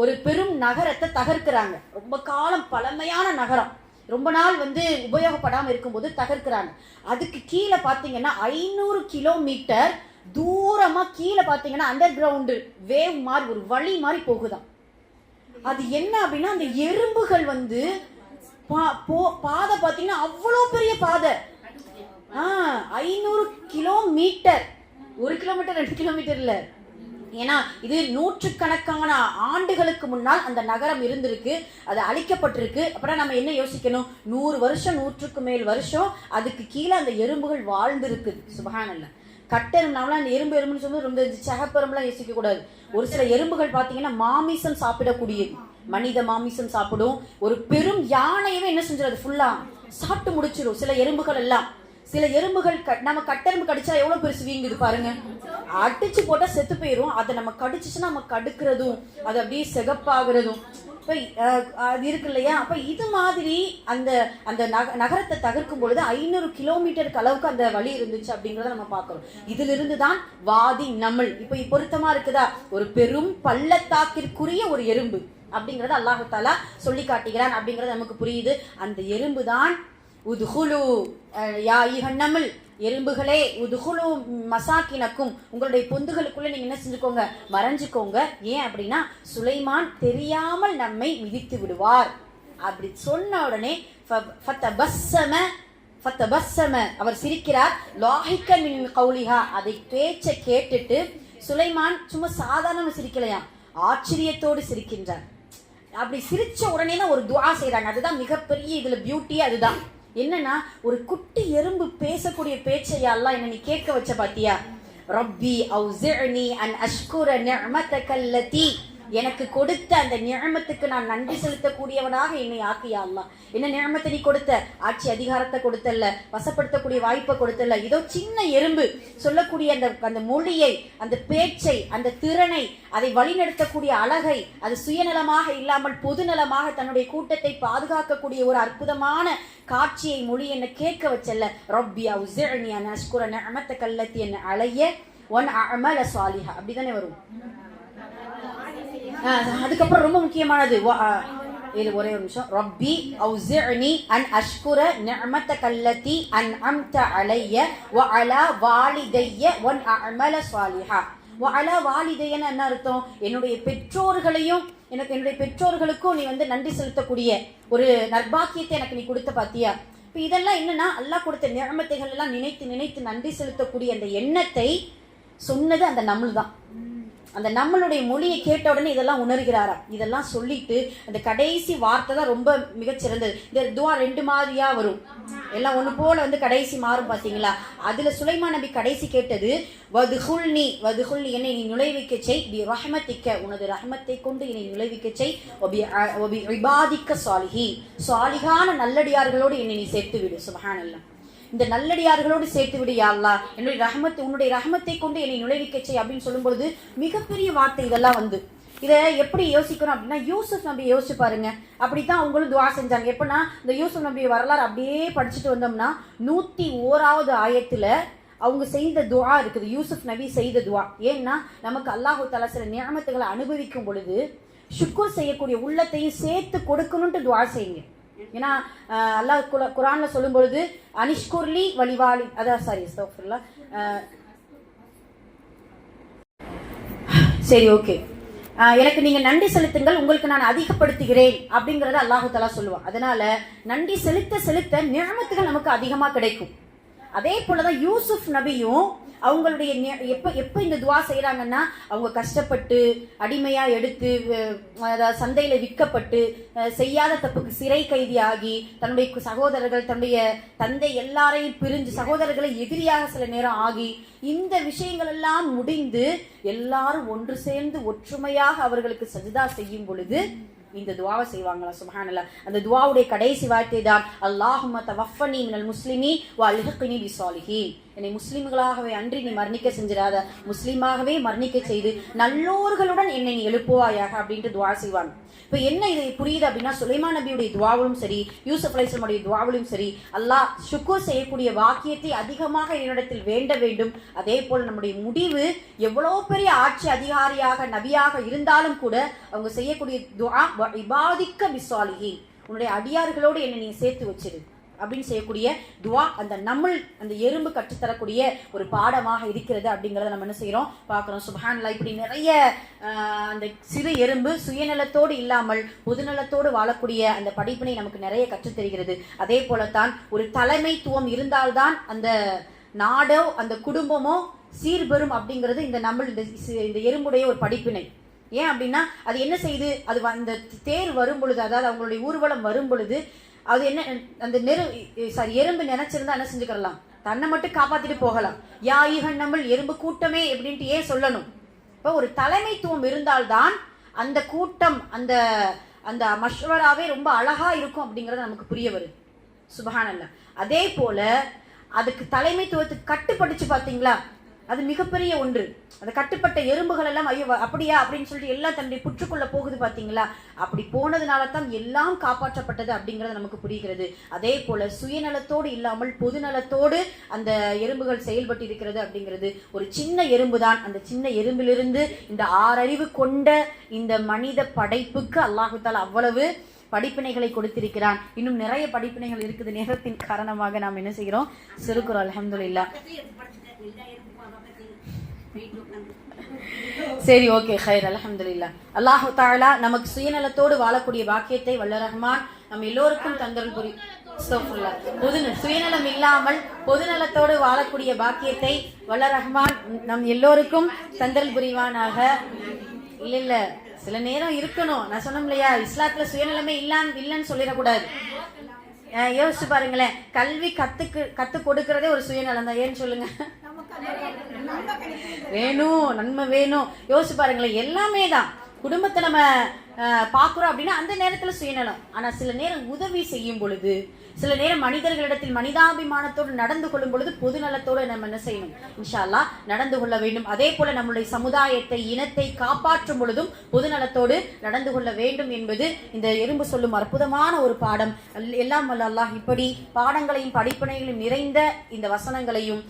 ஒரு பெரும் நகரத்தை தகர்க்கிறாங்க. ரொம்ப காலம் பழமையான நகரம், ரொம்ப நாள் வந்து உபயோகப்படாம இருக்கும்போது தகர்க்கிறாங்க. அதுக்கு கீழே பாத்தீங்கன்னா 500 கிலோமீட்டர் தூரமா கீழே பாத்தீங்கன்னா அண்டர் கிரவுண்ட் வேவ் மாதிரி ஒரு வழி மாதிரி போகுதாம். அது என்ன அப்படின்னா, அந்த எறும்புகள் வந்து பாதை பாத்தீங்கன்னா அவ்வளவு பெரிய பாதை, 500 கிலோமீட்டர், 1 கிலோமீட்டர் 2 கிலோமீட்டர் இல்ல. ஏன்னா இது நூற்றுக்கணக்கான ஆண்டுகளுக்கு முன்னால் அந்த நகரம் இருந்திருக்கு, அது அழிக்கப்பட்டிருக்கு. அப்புறம் நம்ம என்ன யோசிக்கணும், 100 வருஷம் 100க்கு மேல் வருஷம் அதுக்கு கீழே அந்த எறும்புகள் வாழ்ந்திருக்கு. சுப்ஹானல்லாஹ். கட்டெரும்புனால அந்த எறும்புன்னு சொல்லும்போது ரொம்ப சகப்பெரும்புலாம் யோசிக்க கூடாது. ஒரு சில எறும்புகள் பாத்தீங்கன்னா மாமிசம் சாப்பிடக்கூடியது, மனித மாமிசம் சாப்பிடும். ஒரு பெரும் யானையவே என்ன செஞ்சிடும், ஃபுல்லா சாப்பிட்டு முடிச்சிடும் சில எறும்புகள் எல்லாம். சில எறும்புகள் நம்ம கட்டெரும்பு கடிச்சா எவ்வளவு பெருசு வீங்குது பாருங்க, அடிச்சு போட்டா செத்து போயிரும். அதை நம்ம கடிச்சுன்னா நம்ம கடுக்கிறதும் அது அப்படியே சிகப்பாகிறதும் அது இருக்கு இல்லையா. அப்ப இது மாதிரி அந்த அந்த நகரத்தை தகர்க்கும் பொழுது 500 கிலோமீட்டருக்கு அளவுக்கு அந்த வழி இருந்துச்சு அப்படிங்கறத நம்ம பாக்குறோம். இதுல இருந்துதான் வாதி நம்ல் இப்ப பொருத்தமா இருக்குதா, ஒரு பெரும் பள்ளத்தாக்கிற்குரிய ஒரு எறும்பு அப்படிங்கறத அல்லாஹ் தஆலா சொல்லி காட்டுகிறான் அப்படிங்கறது நமக்கு புரியுது. அந்த எறும்பு தான் உதுகுலு யா ஐயுஹன் நம்ல், எறும்புகளே, உதுகுலு மசாக்கினக்கும், உங்களுடைய பொந்துகளுக்குள்ள நீங்க என்ன செஞ்சுக்கோங்க, மறைஞ்சுக்கோங்க. ஏன் அப்படின்னா, சுலைமான் தெரியாமல் நம்மை மிதித்து விடுவார் அப்படி சொன்ன உடனே ஃபதபஸ்ஸம ஃபதபஸ்ஸம அவர் சிரிக்கிறார், லாஹிக்கன் மின் கௌலிஹா அதை பேச்சை கேட்டுட்டு சுலைமான் சும்மா சாதாரண சிரிக்கலையாம், ஆச்சரியத்தோடு சிரிக்கின்றார். அப்படி சிரிச்ச உடனே தான் ஒரு துஆ செய்றாங்க. அதுதான் மிகப்பெரிய இதுல பியூட்டியே அதுதான். என்னன்னா ஒரு குட்டி எறும்பு பேசக்கூடிய பேச்சை அல்லாஹ் என்ன நீ கேட்க வச்ச பாத்தியா, ரப்பி அவ்ஸிஅனி அன் அஷ்குர நிஅமதக அல்லதி, எனக்கு கொடுத்த அந்த நிஅமத்துக்கு நான் நன்றி செலுத்தக்கூடியவனாக என்னை ஆக்கியா அல்லாஹ். என்ன நிஅமத்தை நீ கொடுத்த, ஆட்சி அதிகாரத்தை கொடுத்தல்ல, வசப்படுத்தக்கூடிய வாய்ப்பை கொடுத்தல்ல, இதோ சின்ன எறும்பு சொல்லக்கூடிய அந்த மொழியை, அந்த பேச்சை, அந்த திறனை, அதை வழிநடத்தக்கூடிய அழகை, அது சுயநலமாக இல்லாமல் பொதுநலமாக தன்னுடைய கூட்டத்தை பாதுகாக்கக்கூடிய ஒரு அற்புதமான காட்சியை மொழி என்ன கேட்க வச்சல்ல. ரப்பி அவ்ஸிஅனி அன் அஷ்குர நிஅமதக அல்லதி என்ன அலைய வன் அஅமல ஸாலிஹா, அப்படிதானே வரும். அதுக்கப்புறம் ரொம்ப முக்கியமானது ஒரே ஒரு நிமிஷம், ரப்பி அவ்ஸிஅனி அன் அஷ்குர நிஅமதக அல்லதி அன்அம்த அலைய வ அலா வாலிதைய வன் அஅமல ஸாலிஹா. வ அலா வாலிதையன்னு என்ன அர்த்தம், என்னுடைய பெற்றோர்களையும் என்னுடைய பெற்றோர்களுக்கும் நீ நன்றி செலுத்தக்கூடிய ஒரு நற்பாக்கியத்தை எனக்கு நீ கொடுத்த பாத்தியா. இப்ப இதெல்லாம் என்னன்னா அல்லாஹ் கொடுத்த நிஅமத்துகள் எல்லாம் நினைத்து நினைத்து நன்றி செலுத்தக்கூடிய அந்த எண்ணத்தை சொன்னது அந்த நம்ல் தான். அந்த நம்மளுடைய மொழியை கேட்ட உடனே இதெல்லாம் உணர்கிறாரா. இதெல்லாம் சொல்லிட்டு அந்த கடைசி வார்த்தை தான் ரொம்ப மிகச்சிறந்தது. இந்த துஆ ரெண்டு மாதிரியா வரும், எல்லாம் ஒண்ணு போல கடைசி மாறும் பாத்தீங்களா. அதுல சுலைமான் நபி கடைசி கேட்டது வதுகுல்னி என்னை நீ நுழைவிக்க செய், பி ரஹ்மத்திக்க உனது ரஹ்மத்தை கொண்டு என்னை நுழைவிக்க செய், ஒபி இபாதிக்க சாலிஹீன் சாலிஹான நல்லடியார்களோடு என்னை நீ சேர்த்து விடு. சுப்ஹானல்லாஹ், இந்த நல்லடியார்களோடு சேர்த்து விடு யா அல்லாஹ், உன்னுடைய ரஹமத்தை கொண்டு என்னை நுழைவிக்க செய் அப்படின்னு சொல்லும் பொழுது மிகப்பெரிய வார்த்தை இதெல்லாம் இதை எப்படி யோசிக்கணும் அப்படின்னா, யூசுப் நபியை யோசிச்சு பாருங்க. அப்படித்தான் அவங்களும் துஆ செஞ்சாங்க. எப்படின்னா இந்த யூசுப் நபி வரலாறு அப்படியே படிச்சுட்டு வந்தோம்னா 101வது ஆயத்துல அவங்க செய்த துஆ இருக்குது, யூசுப் நபி செய்த துஆ. ஏன்னா நமக்கு அல்லாஹு தஆலா சில நிஅமத்துகளை அனுபவிக்கும் பொழுது ஷுக்ர் செய்யக்கூடிய உள்ளத்தையும் சேர்த்து கொடுக்கணும்ட்டு துஆ செய்யுங்க. ஏன்னா அல்லாஹ் குர்ஆன்ல சொல்லும் பொழுது அனிஷ்குர்லி வலிவாலி சரி ஓகே, எனக்கு நீங்க நன்றி செலுத்துங்கள், உங்களுக்கு நான் அதிகப்படுத்துகிறேன் அப்படிங்கறத அல்லாஹு தஆலா சொல்லுவான். அதனால நன்றி செலுத்த செலுத்த நிஅமத்துகள் நமக்கு அதிகமா கிடைக்கும். அதே போலதான் யூசுப் நபியும் அவங்களுடைய எப்ப இந்த துஆ செய்யறாங்கன்னா, அவங்க கஷ்டப்பட்டு அடிமையா எடுத்து சந்தையில விற்கப்பட்டு செய்யாத தப்புக்கு சிறை கைதியாகி தன்னுடைய சகோதரர்கள் தன்னுடைய தந்தை எல்லாரையும் பிரிஞ்சு சகோதரர்களை எதிரியாக சில நேரம் ஆகி இந்த விஷயங்கள் எல்லாம் முடிந்து எல்லாரும் ஒன்று சேர்ந்து ஒற்றுமையாக அவர்களுக்கு சஜ்தா செய்யும் பொழுது இந்த துஆவை செய்வாங்களா. சுப்ஹானல்லாஹ், அந்த துஆவுடைய கடைசி வார்த்தை தான் அல்லாஹும்ம தவஃபனி மினல் முஸ்லிமீன் வ அல்ஹிக்னி பிஸ்ஸாலிஹீன், என்னை முஸ்லிம்களாகவே அன்றி நீ மரணிக்க செஞ்சிடாத, முஸ்லிமாகவே மரணிக்க செய்து நல்லோர்களுடன் என்னை நீ எழுப்புவாயாக அப்படின்ட்டு துஆ செய்வாங்க. இப்ப என்ன இது புரியுது அப்படின்னா, சுலைமான் நபியுடைய துஆவிலும் சரி யூசுப் அலைஹிஸ்ஸலாமுடைய துஆவிலும் சரி அல்லாஹ் ஷுக்ர் செய்யக்கூடிய வாக்கியத்தை அதிகமாக என்னிடத்தில் வேண்ட வேண்டும். அதே போல் நம்முடைய முடிவு எவ்வளவு பெரிய ஆட்சி அதிகாரியாக நபியாக இருந்தாலும் கூட அவங்க செய்யக்கூடிய துஆ இபாதிக்க பிஸ்ஸாலிஹீன், உன்னுடைய அடியார்களோடு என்னை நீ சேர்த்து வச்சிரு அப்படின்னு செய்யக்கூடிய துஆ அந்த எறும்பு கற்றுத்தரக்கூடிய ஒரு பாடமாக இருக்கிறது அப்படிங்கறத நம்ம என்ன செய்யறோம் பார்க்கிறோம். சுப்ஹானல்லாஹ், இப்படி நிறைய அந்த சிறு எறும்பு சுயநலத்தோடு இல்லாமல் பொதுநலத்தோடு வாழக்கூடிய அந்த படிப்பினை நமக்கு நிறைய கற்றுத்தருகிறது. அதே போலத்தான் ஒரு தலைமைத்துவம் இருந்தால்தான் அந்த நாடோ அந்த குடும்பமோ சீர்பெறும் அப்படிங்கிறது இந்த எறும்புடைய ஒரு படிப்பினை. ஏன் அப்படின்னா அது என்ன செய்யுது, அது அந்த தேர் வரும் பொழுது, அதாவது அவங்களுடைய ஊர்வலம் வரும் பொழுது அது என்ன அந்த எறும்பு நினைச்சிருந்தா என்ன செஞ்சுக்கலாம், தன்னை மட்டும் காப்பாத்திட்டு போகலாம். யா ஈகன்னமில் எறும்பு கூட்டமே அப்படின்ட்டு ஏன் சொல்லணும். இப்ப ஒரு தலைமைத்துவம் இருந்தால்தான் அந்த கூட்டம் அந்த அந்த மஷ்வராவே ரொம்ப அழகா இருக்கும் அப்படிங்கறது நமக்கு புரிய வருது. சுப்ஹானல்லாஹ், அதே போல அதுக்கு தலைமைத்துவத்துக்கு கட்டுப்பட்டுச்சு பாத்தீங்களா, அது மிகப்பெரிய ஒன்று. அந்த கட்டுப்பட்ட எறும்புகள் எல்லாம் ஐயோ அப்படியா அப்படின்னு சொல்லிட்டு எல்லாம் தன்னுடைய புற்றுக்குள்ள போகுது பாத்தீங்களா, அப்படி போனதுனால தான் எல்லாம் காப்பாற்றப்பட்டது அப்படிங்கறது நமக்கு புரிகிறது. அதே போல சுயநலத்தோடு இல்லாமல் பொதுநலத்தோடு அந்த எறும்புகள் செயல்பட்டு இருக்கிறது அப்படிங்கிறது ஒரு சின்ன எறும்பு தான். அந்த சின்ன எறும்பிலிருந்து இந்த 6 அறிவு கொண்ட இந்த மனித படைப்புக்கு அல்லாஹ் தஆலா அவ்வளவு படிப்பினைகளை கொடுத்திருக்கிறான். இன்னும் நிறைய படிப்பினைகள் இருக்குது. நேரத்தின் காரணமாக நாம் என்ன செய்கிறோம், சிறுகுறோம். அல்ஹம்துலில்லாஹ். சரி ஓகே ஹைர், அல்ஹம்துலில்லாஹ். அல்லாஹ் தஆலா நமக்கு சுயநலத்தோடு வாழக்கூடிய பாக்கியத்தை வல்ல ரஹ்மான் நம் எல்லோருக்கும் தந்தருள் புரி. சுயநலம் இல்லாமல் பொதுநலத்தோடு வாழக்கூடிய பாக்கியத்தை வல்ல ரஹ்மான் நம் எல்லோருக்கும் தந்தல் புரிவானாக. இல்ல சில நேரம் இருக்கணும். நான் சொன்னோம் இல்லையா, இஸ்லாத்துல சுயநலமே இல்லன்னு சொல்லிடக்கூடாது. யோசிச்சு பாருங்களேன், கல்வி கத்து கொடுக்கறதே ஒரு சுயநலம் தான். ஏன்னு சொல்லுங்க, வேணும் நன்மை வேணும். யோசிச்சு பாருங்களேன், எல்லாமே தான். குடும்பத்தை நம்ம பாக்குறோம் அப்படின்னா அந்த நேரத்துல சுயநலம். ஆனா சில நேரம் உதவி செய்யும் பொழுது, சில நேரம் மனிதர்களிடத்தில் மனிதாபிமானத்தோடு நடந்து கொள்ளும் பொழுது பொதுநலத்தோடு நம்ம என்ன செய்யணும், இன்ஷா அல்லாஹ் நடந்து கொள்ள வேண்டும். அதே போல நம்முடைய சமுதாயத்தை இனத்தை காப்பாற்றும் பொழுதும் பொதுநலத்தோடு நடந்து கொள்ள வேண்டும் என்பது இந்த எறும்பு சொல்லும் அற்புதமான ஒரு பாடம். எல்லாம் வல்ல அல்லாஹ் இப்படி பாடங்களையும் படிப்பினைகளையும் நிறைந்த இந்த வசனங்களையும்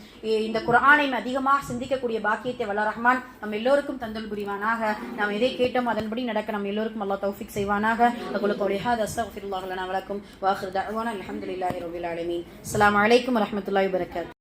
இந்த குர்ஆனையும் அதிகமாக சிந்திக்கக்கூடிய பாக்கியத்தை வல்ல ரஹ்மான் நம் எல்லோருக்கும் தந்தல் புரிவானாக. நாம் எதை கேட்டோம் அதன்படி நடக்க நம் எல்லோருக்கும் அல்லாஹ் தௌஃபீக் செய்வானாக. அகுலு கௌலி ஹாதா அஸ்தக்ஃபிருல்லாஹ் லனா வ லக்கும் வ ஆখির தஅவானா அல்ஹம்துலில்லாஹி ரப்பில் ஆலமீன். அஸ்ஸலாமு அலைக்கும் வ ரஹ்மத்துல்லாஹி வ பரகாத்துஹு.